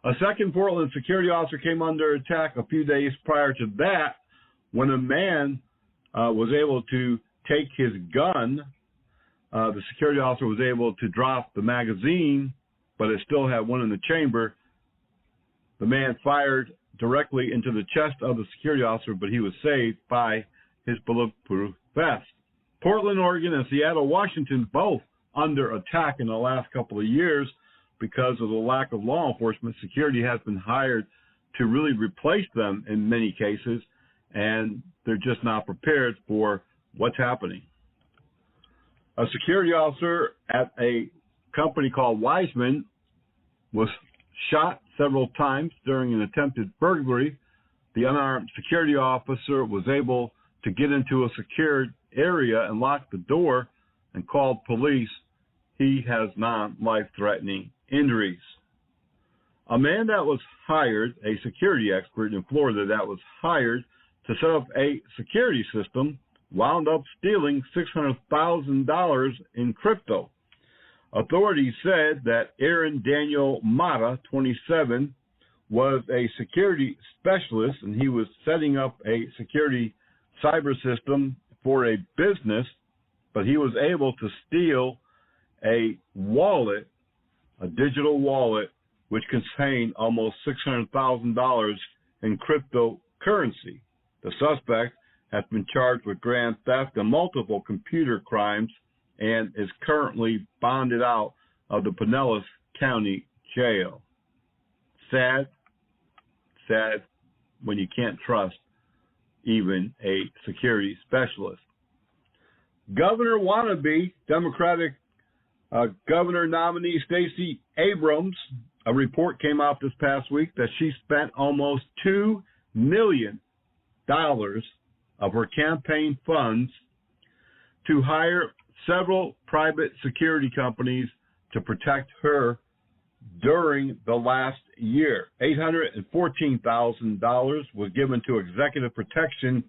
A second Portland security officer came under attack a few days prior to that when a man was able to take his gun. The security officer was able to drop the magazine, but it still had one in the chamber. The man fired directly into the chest of the security officer, but he was saved by his bulletproof vest. Portland, Oregon, and Seattle, Washington, both under attack in the last couple of years because of the lack of law enforcement. Security has been hired to really replace them in many cases, and they're just not prepared for what's happening. A security officer at a company called Wiseman was shot several times during an attempted burglary. the unarmed security officer was able to get into a secured area and lock the door and called police. He has non-life-threatening injuries. A man that was hired, a security expert in Florida that was hired to set up a security system, wound up stealing $600,000 in crypto. Authorities said that Aaron Daniel Mata, 27, was a security specialist, and he was setting up a security cyber system for a business, but he was able to steal a wallet, a digital wallet, which contained almost $600,000 in cryptocurrency. The suspect has been charged with grand theft and multiple computer crimes and is currently bonded out of the Pinellas County Jail. Sad when you can't trust even a security specialist. Governor wannabe, Democratic governor nominee Stacey Abrams, a report came out this past week that she spent almost $2 million of her campaign funds to hire several private security companies to protect her during the last year. $814,000 was given to Executive Protection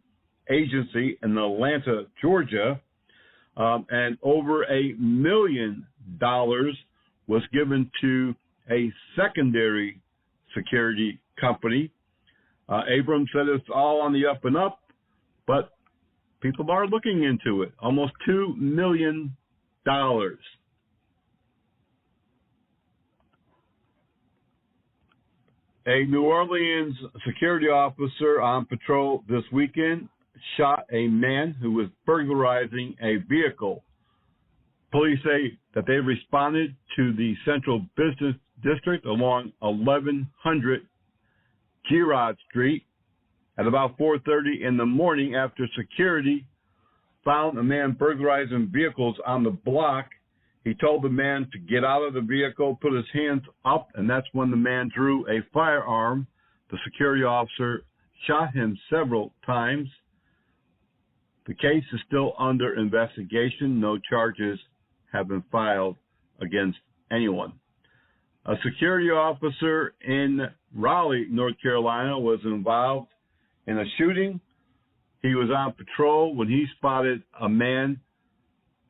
Agency in Atlanta, Georgia, and over $1 million was given to a secondary security company. Abrams said it's all on the up and up, but people are looking into it. Almost $2 million. A New Orleans security officer on patrol this weekend shot a man who was burglarizing a vehicle. Police say that they responded to the Central Business District along 1100 Girard Street at about 4:30 in the morning after security found a man burglarizing vehicles on the block. He told the man to get out of the vehicle, put his hands up, and that's when the man drew a firearm. The security officer shot him several times. The case is still under investigation. No charges have been filed against anyone. A security officer in Raleigh, North Carolina, was involved in a shooting. He was on patrol when he spotted a man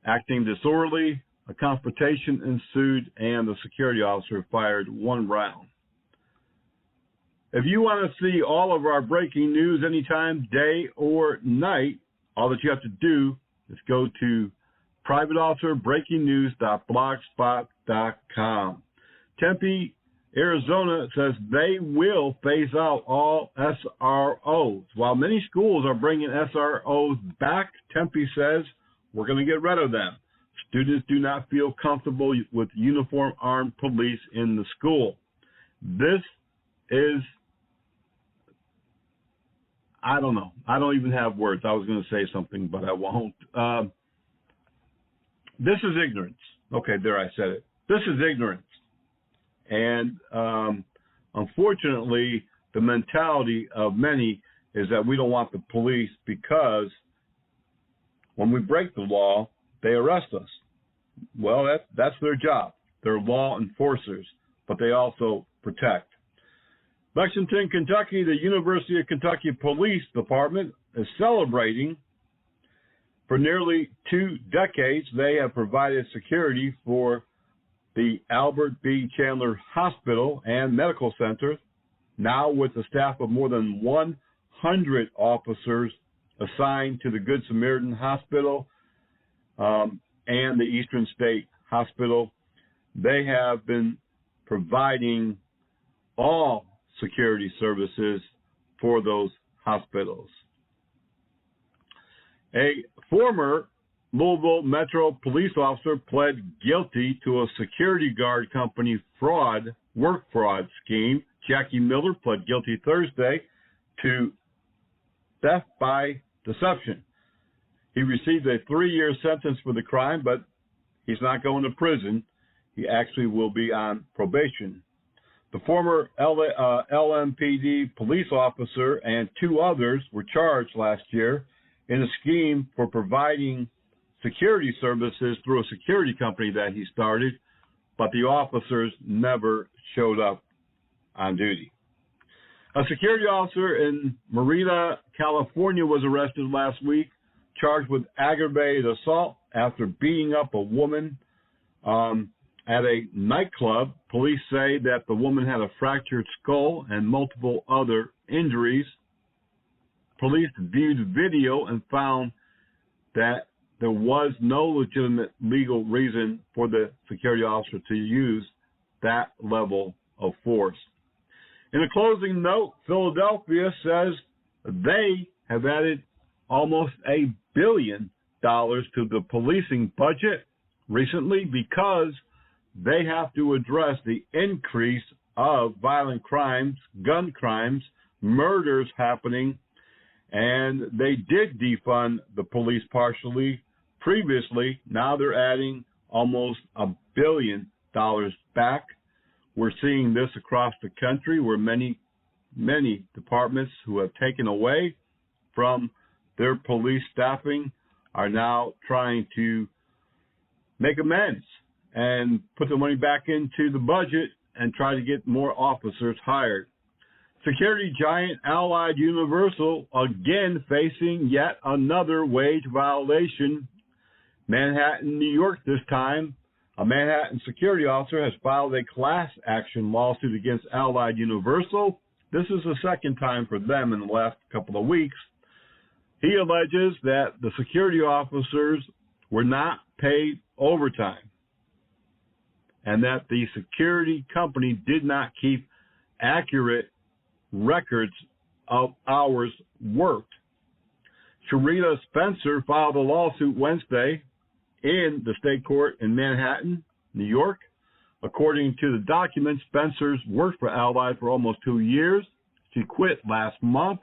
acting disorderly. A confrontation ensued, and the security officer fired one round. If you want to see all of our breaking news anytime, day or night, all that you have to do is go to privateofficerbreakingnews.blogspot.com. Tempe, Arizona says they will phase out all SROs. While many schools are bringing SROs back, Tempe says we're going to get rid of them. Students do not feel comfortable with uniformed armed police in the school. This is, I don't know. I don't even have words. I was going to say something, but I won't. This is ignorance. Okay, there, I said it. This is ignorance. And unfortunately, the mentality of many is that we don't want the police because when we break the law, they arrest us. Well, that's their job. They're law enforcers, but they also protect. Lexington, Kentucky, the University of Kentucky Police Department is celebrating. For nearly 2 decades, they have provided security for the Albert B. Chandler Hospital and Medical Center, now with a staff of more than 100 officers assigned to the Good Samaritan Hospital and the Eastern State Hospital. They have been providing all security services for those hospitals. A former Louisville Metro police officer pled guilty to a security guard company work fraud scheme. Jackie Miller pled guilty Thursday to theft by deception. He received a 3-year sentence for the crime, but he's not going to prison. He actually will be on probation. The former LMPD police officer and 2 others were charged last year in a scheme for providing security services through a security company that he started, but the officers never showed up on duty. A security officer in Merida, California was arrested last week, charged with aggravated assault after beating up a woman at a nightclub. Police say that the woman had a fractured skull and multiple other injuries. Police viewed video and found that there was no legitimate legal reason for the security officer to use that level of force. In a closing note, Philadelphia says they have added almost $1 billion to the policing budget recently because they have to address the increase of violent crimes, gun crimes, murders happening, and they did defund the police partially previously. Now they're adding almost $1 billion back. We're seeing this across the country where many departments who have taken away from their police staffing are now trying to make amends and put the money back into the budget and try to get more officers hired. Security giant Allied Universal again facing yet another wage violation. Manhattan, New York this time. A Manhattan security officer has filed a class action lawsuit against Allied Universal. This is the second time for them in the last couple of weeks. He alleges that the security officers were not paid overtime and that the security company did not keep accurate records of hours worked. Sharita Spencer filed a lawsuit Wednesday in the state court in Manhattan, New York. According to the document, Spencer's worked for Allied for almost 2 years. She quit last month.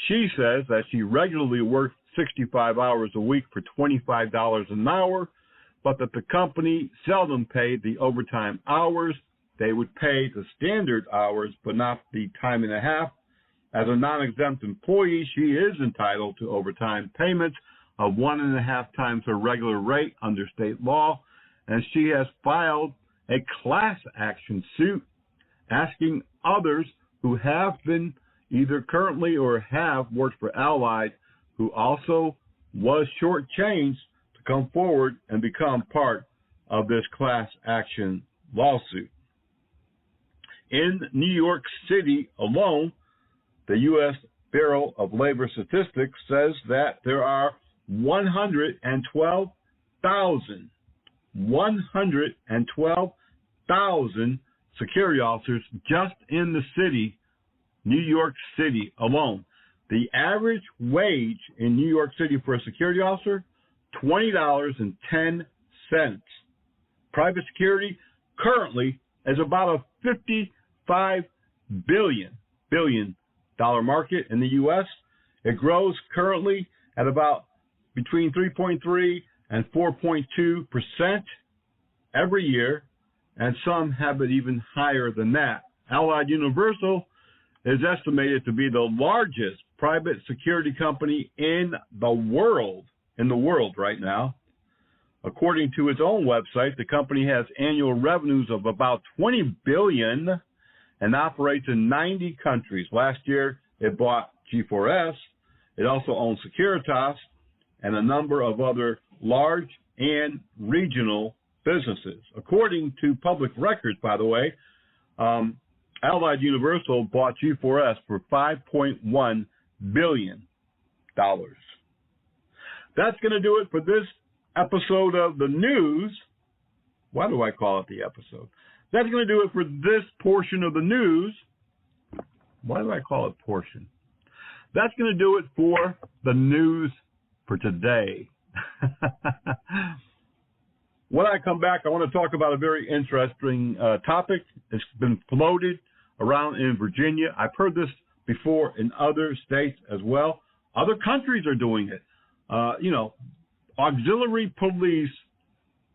She says that she regularly worked 65 hours a week for $25 an hour, but that the company seldom paid the overtime hours. They would pay the standard hours, but not the time and a half. As a non-exempt employee, she is entitled to overtime payments of 1.5 times her regular rate under state law, and she has filed a class action suit asking others who have been either currently or have worked for Allied who also was shortchanged to come forward and become part of this class action lawsuit. In New York City alone, the U.S. Bureau of Labor Statistics says that there are 112,000 security officers just in the city, New York City alone. The average wage in New York City for a security officer, $20.10. Private security currently is about a $55 billion market in the U.S. It grows currently at about between 3.3 and 4.2% every year, and some have it even higher than that. Allied Universal is estimated to be the largest private security company in the world right now. According to its own website, the company has annual revenues of about $20 billion and operates in 90 countries. Last year, it bought G4S. It also owns Securitas and a number of other large and regional businesses. According to public records, by the way, Allied Universal bought G4S for $5.1 billion. That's going to do it for this episode of the news. Why do I call it the episode? That's going to do it for this portion of the news. Why do I call it portion? That's going to do it for the news for today. When I come back, I want to talk about a very interesting topic. It's been floated around in Virginia. I've heard this before in other states as well. Other countries are doing it. Auxiliary police,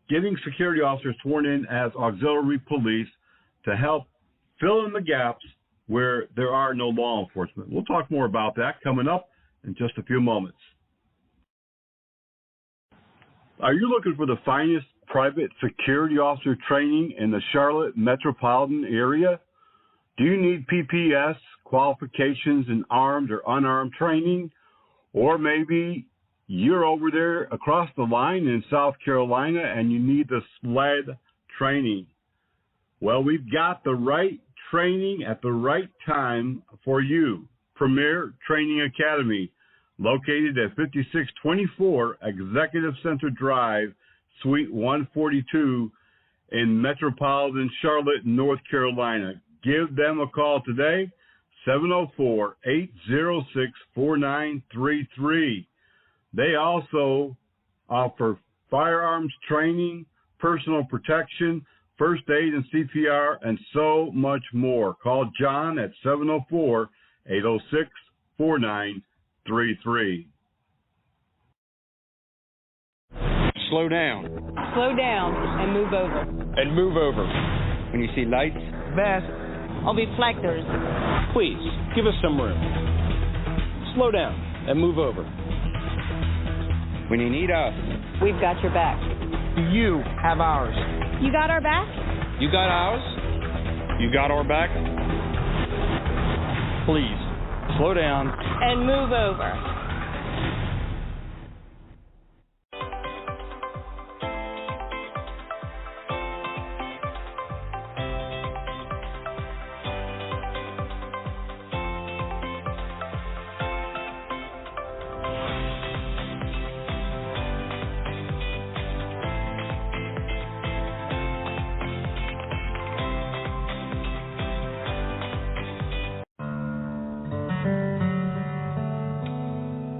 getting security officers sworn in as auxiliary police to help fill in the gaps where there are no law enforcement. We'll talk more about that coming up in just a few moments. Are you looking for the finest private security officer training in the Charlotte metropolitan area? Do you need PPS qualifications in armed or unarmed training? Or maybe you're over there across the line in South Carolina and you need the SLED training. Well, we've got the right training at the right time for you. Premier Training Academy, located at 5624 Executive Center Drive, Suite 142 in metropolitan Charlotte, North Carolina. Give them a call today, 704-806-4933. They also offer firearms training, personal protection, first aid and CPR, and so much more. Call John at 704-806-4933. Slow down. Slow down and move over. And move over. When you see lights, Best. Or reflectors. Please, give us some room. Slow down and move over. when you need us, we've got your back. You have ours. You got our back? You got ours? You got our back? Please, slow down. And move over.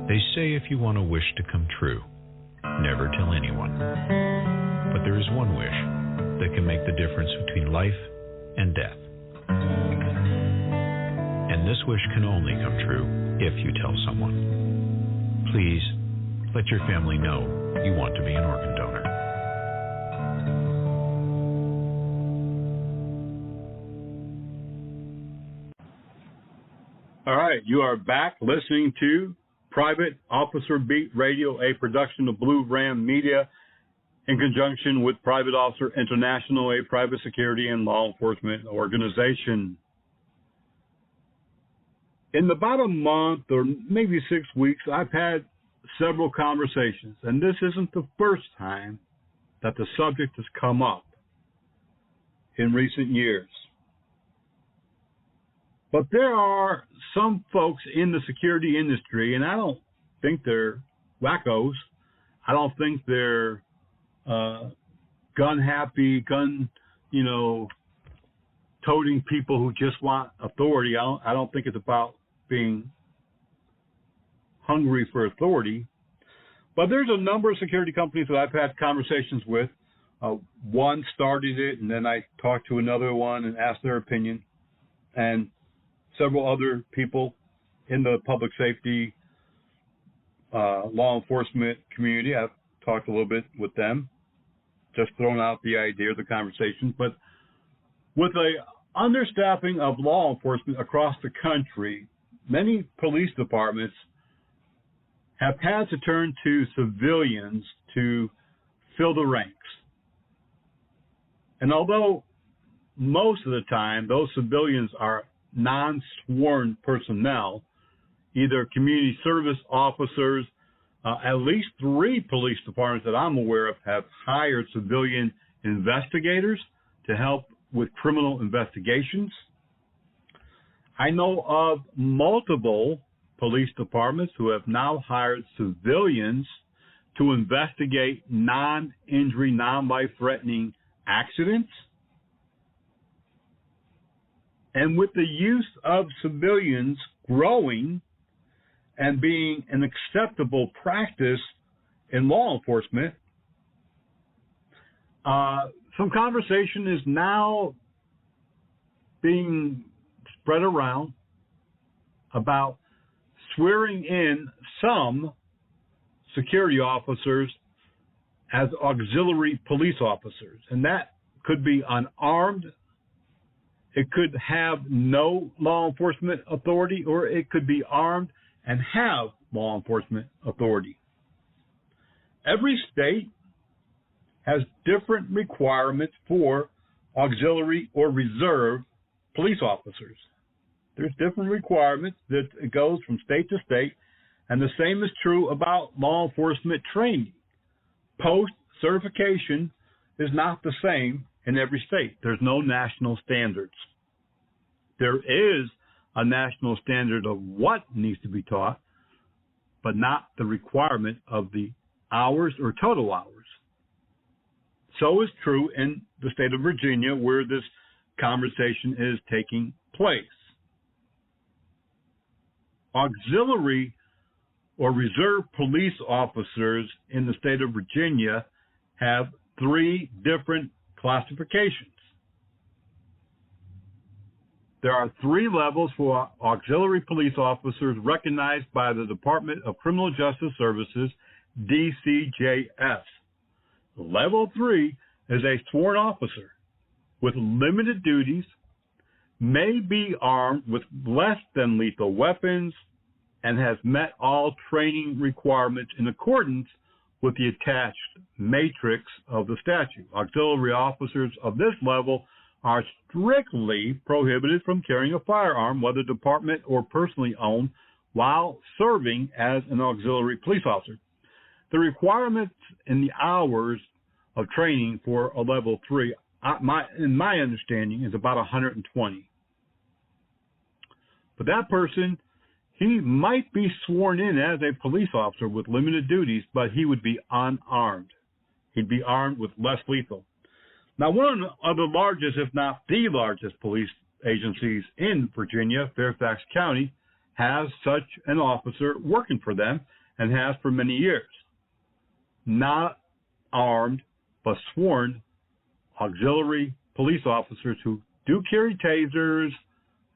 They say if you want a wish to come true, never tell anyone. But there is one wish that can make the difference between life and death. And this wish can only come true if you tell someone. Please, let your family know you want to be an organ donor. All right, you are back listening to Private Officer Beat Radio, a production of Blue Ram Media in conjunction with Private Officer International, a private security and law enforcement organization. In about a month or maybe 6 weeks, I've had several conversations, and this isn't the first time that the subject has come up in recent years. But there are some folks in the security industry, and I don't think they're wackos. I don't think they're gun-happy, toting people who just want authority. I don't think it's about being hungry for authority. But there's a number of security companies that I've had conversations with. One started it, and then I talked to another one and asked their opinion. And several other people in the public safety, law enforcement community. I've talked a little bit with them, just thrown out the idea of the conversation. But with the understaffing of law enforcement across the country, many police departments have had to turn to civilians to fill the ranks. And although most of the time those civilians are non-sworn personnel, either community service officers, at least 3 police departments that I'm aware of have hired civilian investigators to help with criminal investigations. I know of multiple police departments who have now hired civilians to investigate non-injury, non-life-threatening accidents. And with the use of civilians growing and being an acceptable practice in law enforcement, some conversation is now being spread around about swearing in some security officers as auxiliary police officers. And that could be unarmed It could have no law enforcement authority, or it could be armed and have law enforcement authority. Every state has different requirements for auxiliary or reserve police officers. There's different requirements that it goes from state to state, and the same is true about law enforcement training. Post-certification is not the same in every state. There's no national standards. There is a national standard of what needs to be taught, but not the requirement of the hours or total hours. So is true in the state of Virginia, where this conversation is taking place. Auxiliary or reserve police officers in the state of Virginia have 3 different classifications. There are 3 levels for auxiliary police officers recognized by the Department of Criminal Justice Services, DCJS. Level 3 is a sworn officer with limited duties, may be armed with less than lethal weapons, and has met all training requirements in accordance with the attached matrix of the statute. Auxiliary officers of this level are strictly prohibited from carrying a firearm, whether department or personally owned, while serving as an auxiliary police officer. The requirements in the hours of training for a level 3, in my understanding, is about 120. But that person, he might be sworn in as a police officer with limited duties, but he would be unarmed. He'd be armed with less lethal. Now, one of the largest, if not the largest, police agencies in Virginia, Fairfax County, has such an officer working for them and has for many years. Not armed, but sworn auxiliary police officers who do carry tasers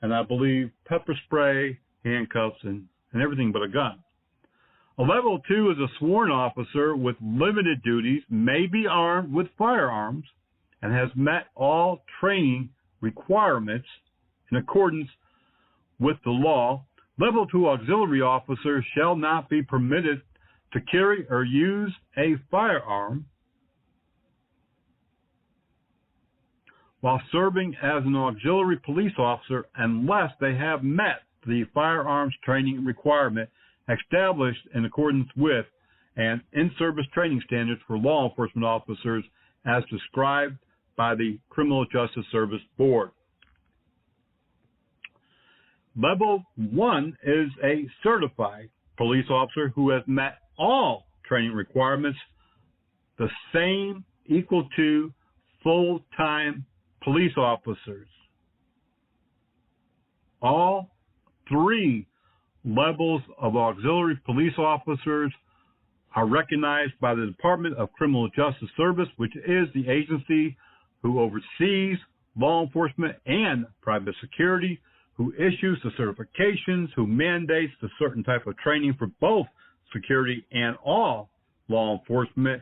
and, I believe, pepper spray, handcuffs, and everything but a gun. A level 2 is a sworn officer with limited duties, may be armed with firearms, and has met all training requirements in accordance with the law. Level 2 auxiliary officers shall not be permitted to carry or use a firearm while serving as an auxiliary police officer unless they have met the firearms training requirement established in accordance with and in-service training standards for law enforcement officers as described by the Criminal Justice Service Board. Level 1 is a certified police officer who has met all training requirements, the same equal to full-time police officers. All 3 levels of auxiliary police officers are recognized by the Department of Criminal Justice Service, which is the agency who oversees law enforcement and private security, who issues the certifications, who mandates the certain type of training for both security and all law enforcement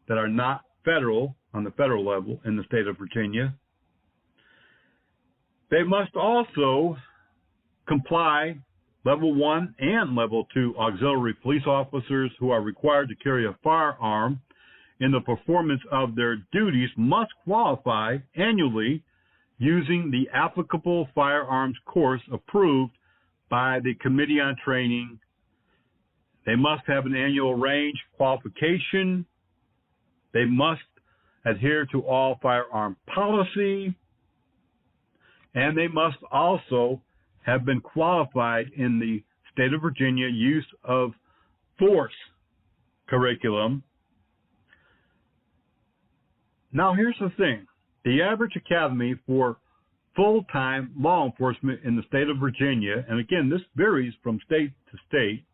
that are not federal, on the federal level in the state of Virginia. They must also comply, level 1 and level 2 auxiliary police officers who are required to carry a firearm in the performance of their duties must qualify annually using the applicable firearms course approved by the Committee on Training. They must have an annual range qualification. They must adhere to all firearm policy. And they must also have been qualified in the state of Virginia use of force curriculum. Now, here's the thing. The average academy for full-time law enforcement in the state of Virginia, and again, this varies from state to state,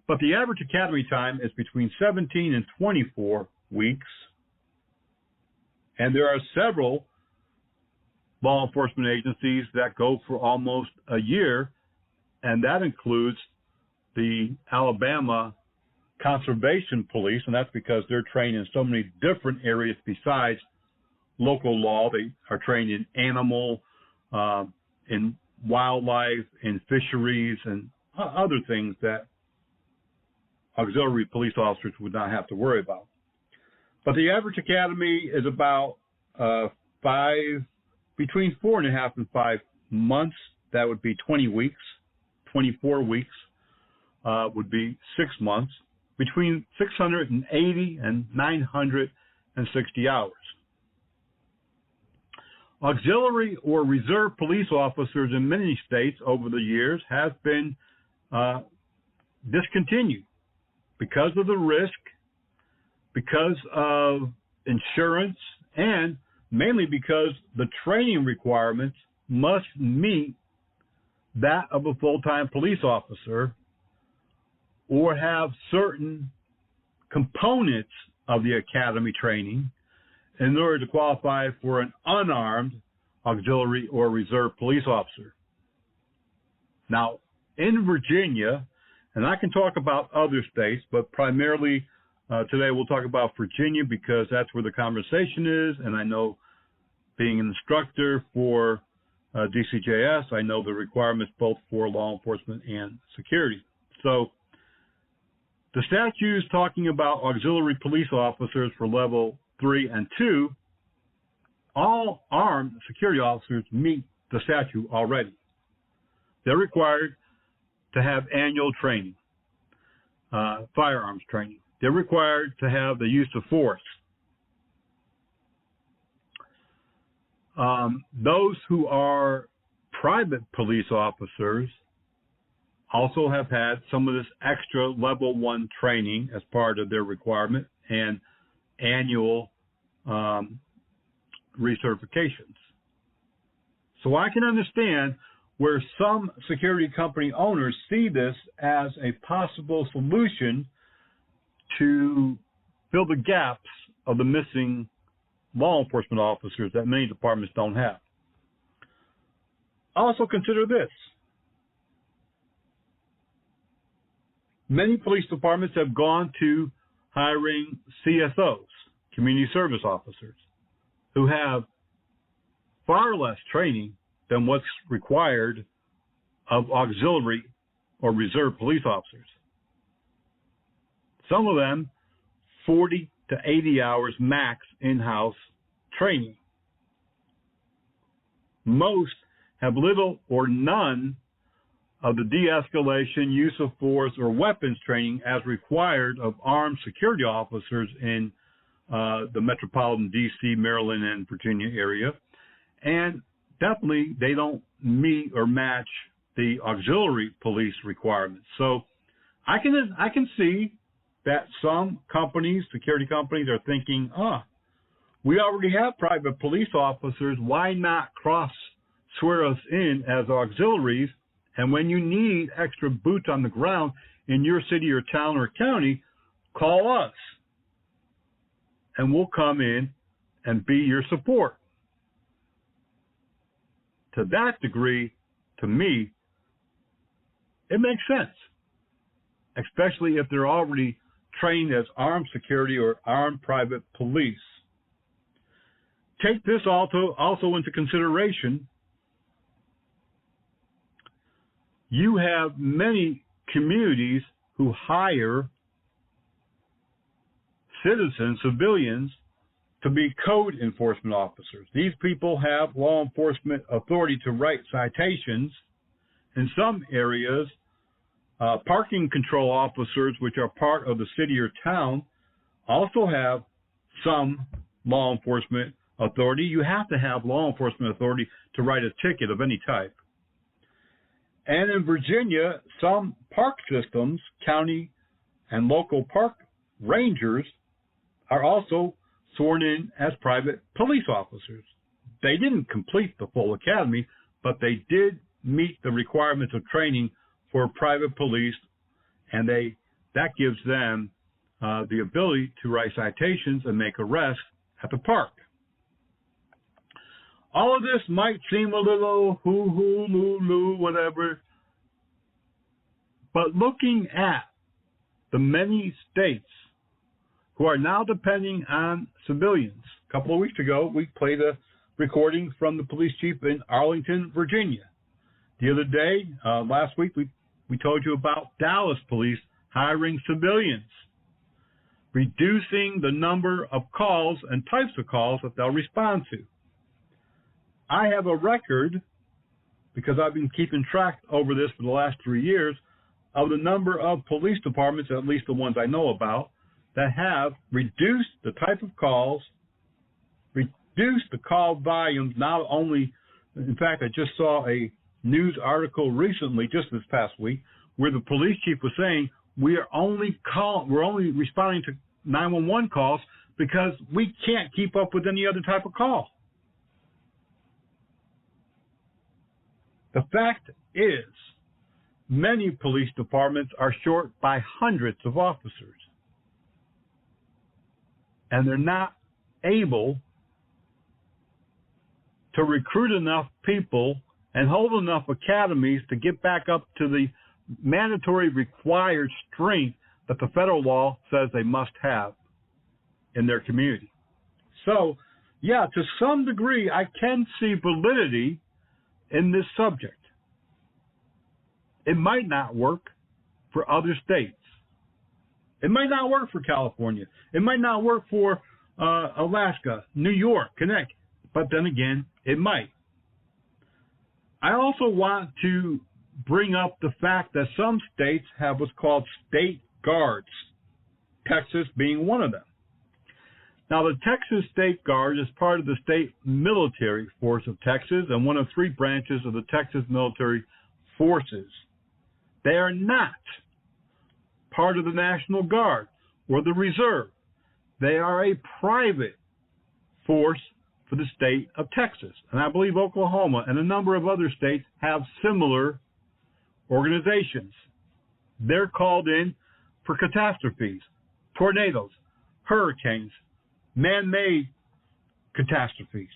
but the average academy time is between 17 and 24 weeks. And there are several law enforcement agencies that go for almost a year, and that includes the Alabama Conservation Police, and that's because they're trained in so many different areas besides local law. They are trained in animal in wildlife, in fisheries, and other things that auxiliary police officers would not have to worry about. But the average academy is about between 4.5 and 5 months. That would be 20 weeks. 24 weeks would be 6 months. Between 680 and 960 hours. Auxiliary or reserve police officers in many states over the years have been discontinued because of the risk, because of insurance, and mainly because the training requirements must meet that of a full-time police officer or have certain components of the academy training in order to qualify for an unarmed auxiliary or reserve police officer. Now, in Virginia, and I can talk about other states, but primarily today we'll talk about Virginia because that's where the conversation is, and I know being an instructor for DCJS, I know the requirements both for law enforcement and security. So the statutes talking about auxiliary police officers for level 3 and 2, all armed security officers meet the statute already. They're required to have annual training, firearms training. They're required to have the use of force. Those who are private police officers also have had some of this extra level 1 training as part of their requirement and annual recertifications. So I can understand where some security company owners see this as a possible solution to fill the gaps of the missing law enforcement officers that many departments don't have. Also consider this. Many police departments have gone to hiring CSOs, community service officers, who have far less training than what's required of auxiliary or reserve police officers. Some of them 40 to 80 hours max in-house training. Most have little or none of the de-escalation, use of force, or weapons training as required of armed security officers in the metropolitan D.C., Maryland, and Virginia area. And definitely they don't meet or match the auxiliary police requirements. So I can see that some companies, security companies, are thinking, we already have private police officers. Why not swear us in as auxiliaries? And when you need extra boots on the ground in your city or town or county, call us. And we'll come in and be your support. To that degree, to me, it makes sense. Especially if they're already trained as armed security or armed private police. Take this also into consideration. You have many communities who hire citizens, civilians, to be code enforcement officers. These people have law enforcement authority to write citations. In some areas, parking control officers, which are part of the city or town, also have some law enforcement authority. You have to have law enforcement authority to write a ticket of any type. And in Virginia, some park systems, county and local park rangers, are also sworn in as private police officers. They didn't complete the full academy, but they did meet the requirements of training for private police, and that gives them the ability to write citations and make arrests at the park. All of this might seem a little hoo-hoo, whatever, but looking at the many states who are now depending on civilians. A couple of weeks ago, we played a recording from the police chief in Arlington, Virginia. The other day, last week, we told you about Dallas police hiring civilians, reducing the number of calls and types of calls that they'll respond to. I have a record, because I've been keeping track over this for the last 3 years, of the number of police departments, at least the ones I know about, that have reduced the type of calls, reduced the call volumes, not only, in fact, I just saw a news article recently, just this past week, where the police chief was saying we're only responding to 911 calls because we can't keep up with any other type of call. The fact is, many police departments are short by hundreds of officers, and they're not able to recruit enough people and hold enough academies to get back up to the mandatory required strength that the federal law says they must have in their community. So, yeah, to some degree, I can see validity in this subject. It might not work for other states. It might not work for California. It might not work for Alaska, New York, Connecticut. But then again, it might. I also want to bring up the fact that some states have what's called state guards, Texas being one of them. Now, the Texas State Guard is part of the state military force of Texas and one of 3 branches of the Texas military forces. They are not part of the National Guard or the Reserve. They are a private force for the state of Texas. And I believe Oklahoma and a number of other states have similar organizations. They're called in for catastrophes, tornadoes, hurricanes, man-made catastrophes.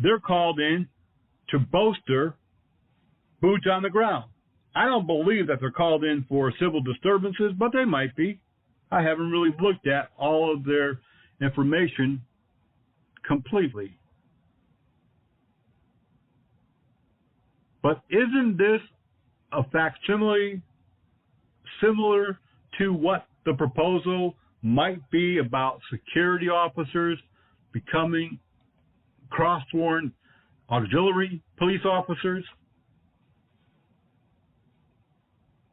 They're called in to bolster boots on the ground. I don't believe that they're called in for civil disturbances, but they might be. I haven't really looked at all of their information completely. But isn't this a facsimile similar to what the proposal might be about security officers becoming cross-sworn auxiliary police officers?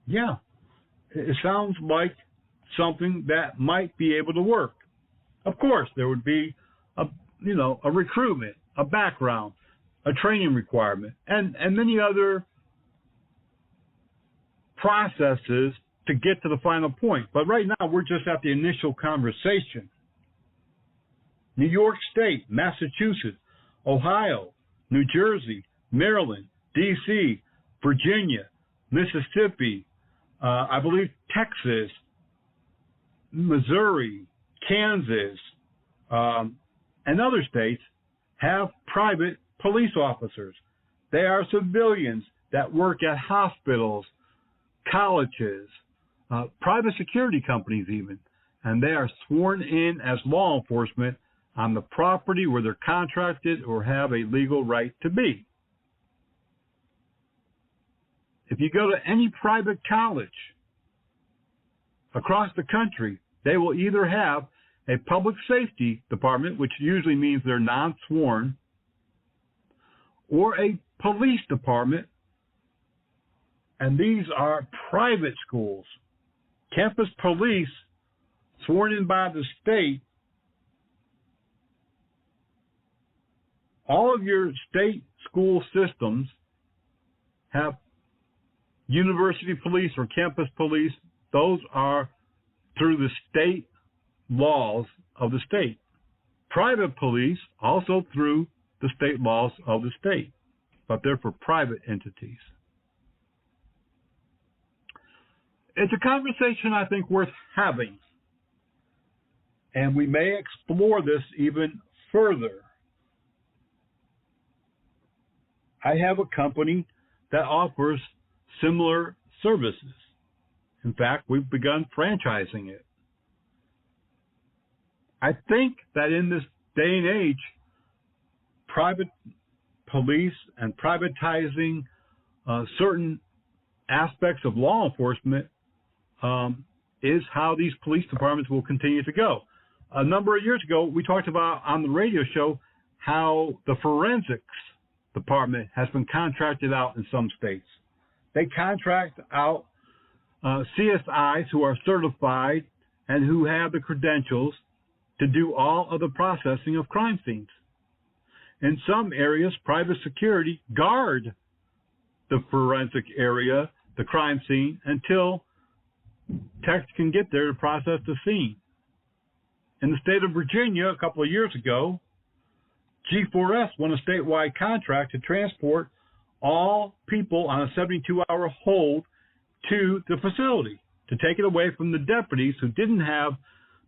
Yeah, it sounds like something that might be able to work. Of course, there would be a recruitment, a background, a training requirement, and many other processes to get to the final point. But right now, we're just at the initial conversation. New York State, Massachusetts, Ohio, New Jersey, Maryland, D.C., Virginia, Mississippi, I believe Texas, Missouri, Kansas, and other states have private police officers. They are civilians that work at hospitals, colleges, private security companies even, and they are sworn in as law enforcement on the property where they're contracted or have a legal right to be. If you go to any private college across the country, they will either have a public safety department, which usually means they're non-sworn, or a police department, and these are private schools. Campus police, sworn in by the state. All of your state school systems have university police or campus police. Those are through the state laws of the state. Private police also through the state laws of the state, but they're for private entities. It's a conversation I think worth having, and we may explore this even further. I have a company that offers similar services. In fact, we've begun franchising it. I think that in this day and age, private police and privatizing certain aspects of law enforcement is how these police departments will continue to go. A number of years ago, we talked about on the radio show how the forensics department has been contracted out in some states. They contract out CSIs who are certified and who have the credentials to do all of the processing of crime scenes. In some areas, private security guard the forensic area, the crime scene, until techs can get there to process the scene. In the state of Virginia, a couple of years ago, G4S won a statewide contract to transport all people on a 72-hour hold to the facility, to take it away from the deputies who didn't have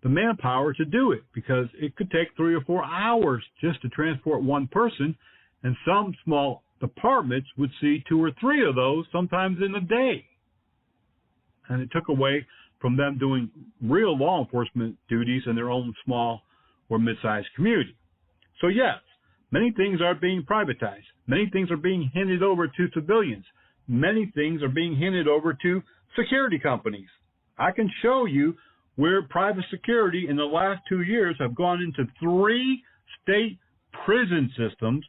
the manpower to do it, because it could take 3 or 4 hours just to transport one person, and some small departments would see 2 or 3 of those sometimes in a day. And it took away from them doing real law enforcement duties in their own small or mid-sized community. So yes, many things are being privatized. Many things are being handed over to civilians. Many things are being handed over to security companies. I can show you where private security in the last 2 years have gone into 3 state prison systems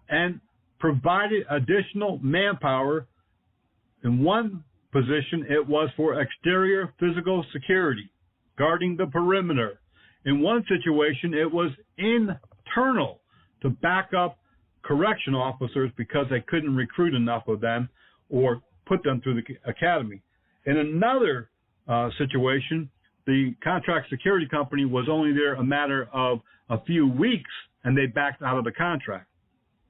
and provided additional manpower. In one position, it was for exterior physical security, guarding the perimeter. In one situation, it was internal, to back up correction officers because they couldn't recruit enough of them or put them through the academy. In another situation, the contract security company was only there a matter of a few weeks, and they backed out of the contract.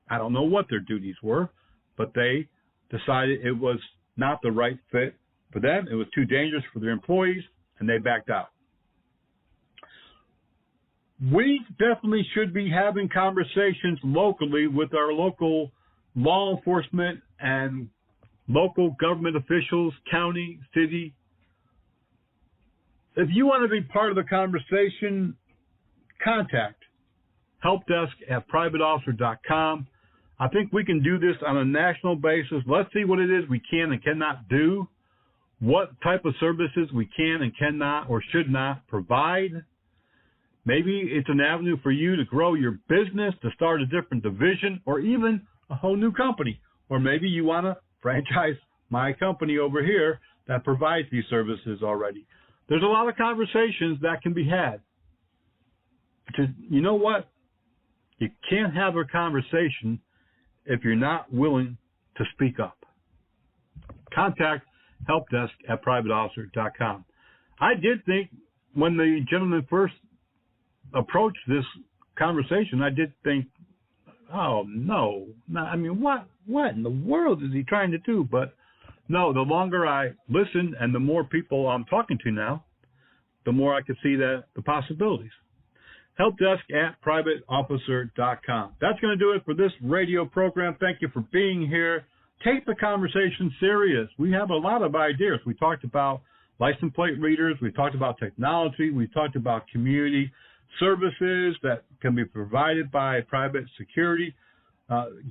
I don't know what their duties were, but they decided it was not the right fit for them. It was too dangerous for their employees, and they backed out. We definitely should be having conversations locally with our local law enforcement and local government officials, county, city. If you want to be part of the conversation, contact helpdesk@privateofficer.com. I think we can do this on a national basis. Let's see what it is we can and cannot do, what type of services we can and cannot or should not provide. Maybe it's an avenue for you to grow your business, to start a different division, or even a whole new company. Or maybe you want to franchise my company over here that provides these services already. There's a lot of conversations that can be had. You know what? You can't have a conversation if you're not willing to speak up. Contact helpdesk@privateofficer.com. I did think when the gentleman first approached this conversation, I did think, oh, no. I mean, what in the world is he trying to do? But no, the longer I listen and the more people I'm talking to now, the more I can see the possibilities. Helpdesk@privateofficer.com. That's going to do it for this radio program. Thank you for being here. Take the conversation serious. We have a lot of ideas. We talked about license plate readers. We talked about technology. We talked about community services that can be provided by private security.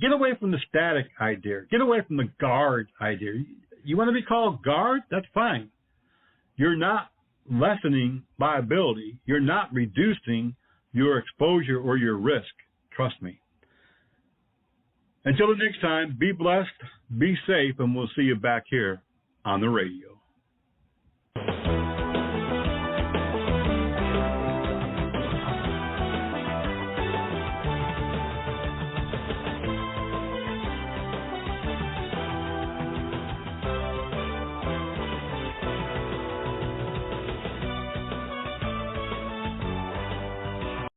Get away from the static idea. Get away from the guard idea. You want to be called guard? That's fine. You're not lessening liability. You're not reducing your exposure or your risk. Trust me. Until the next time, be blessed, be safe, and we'll see you back here on the radio.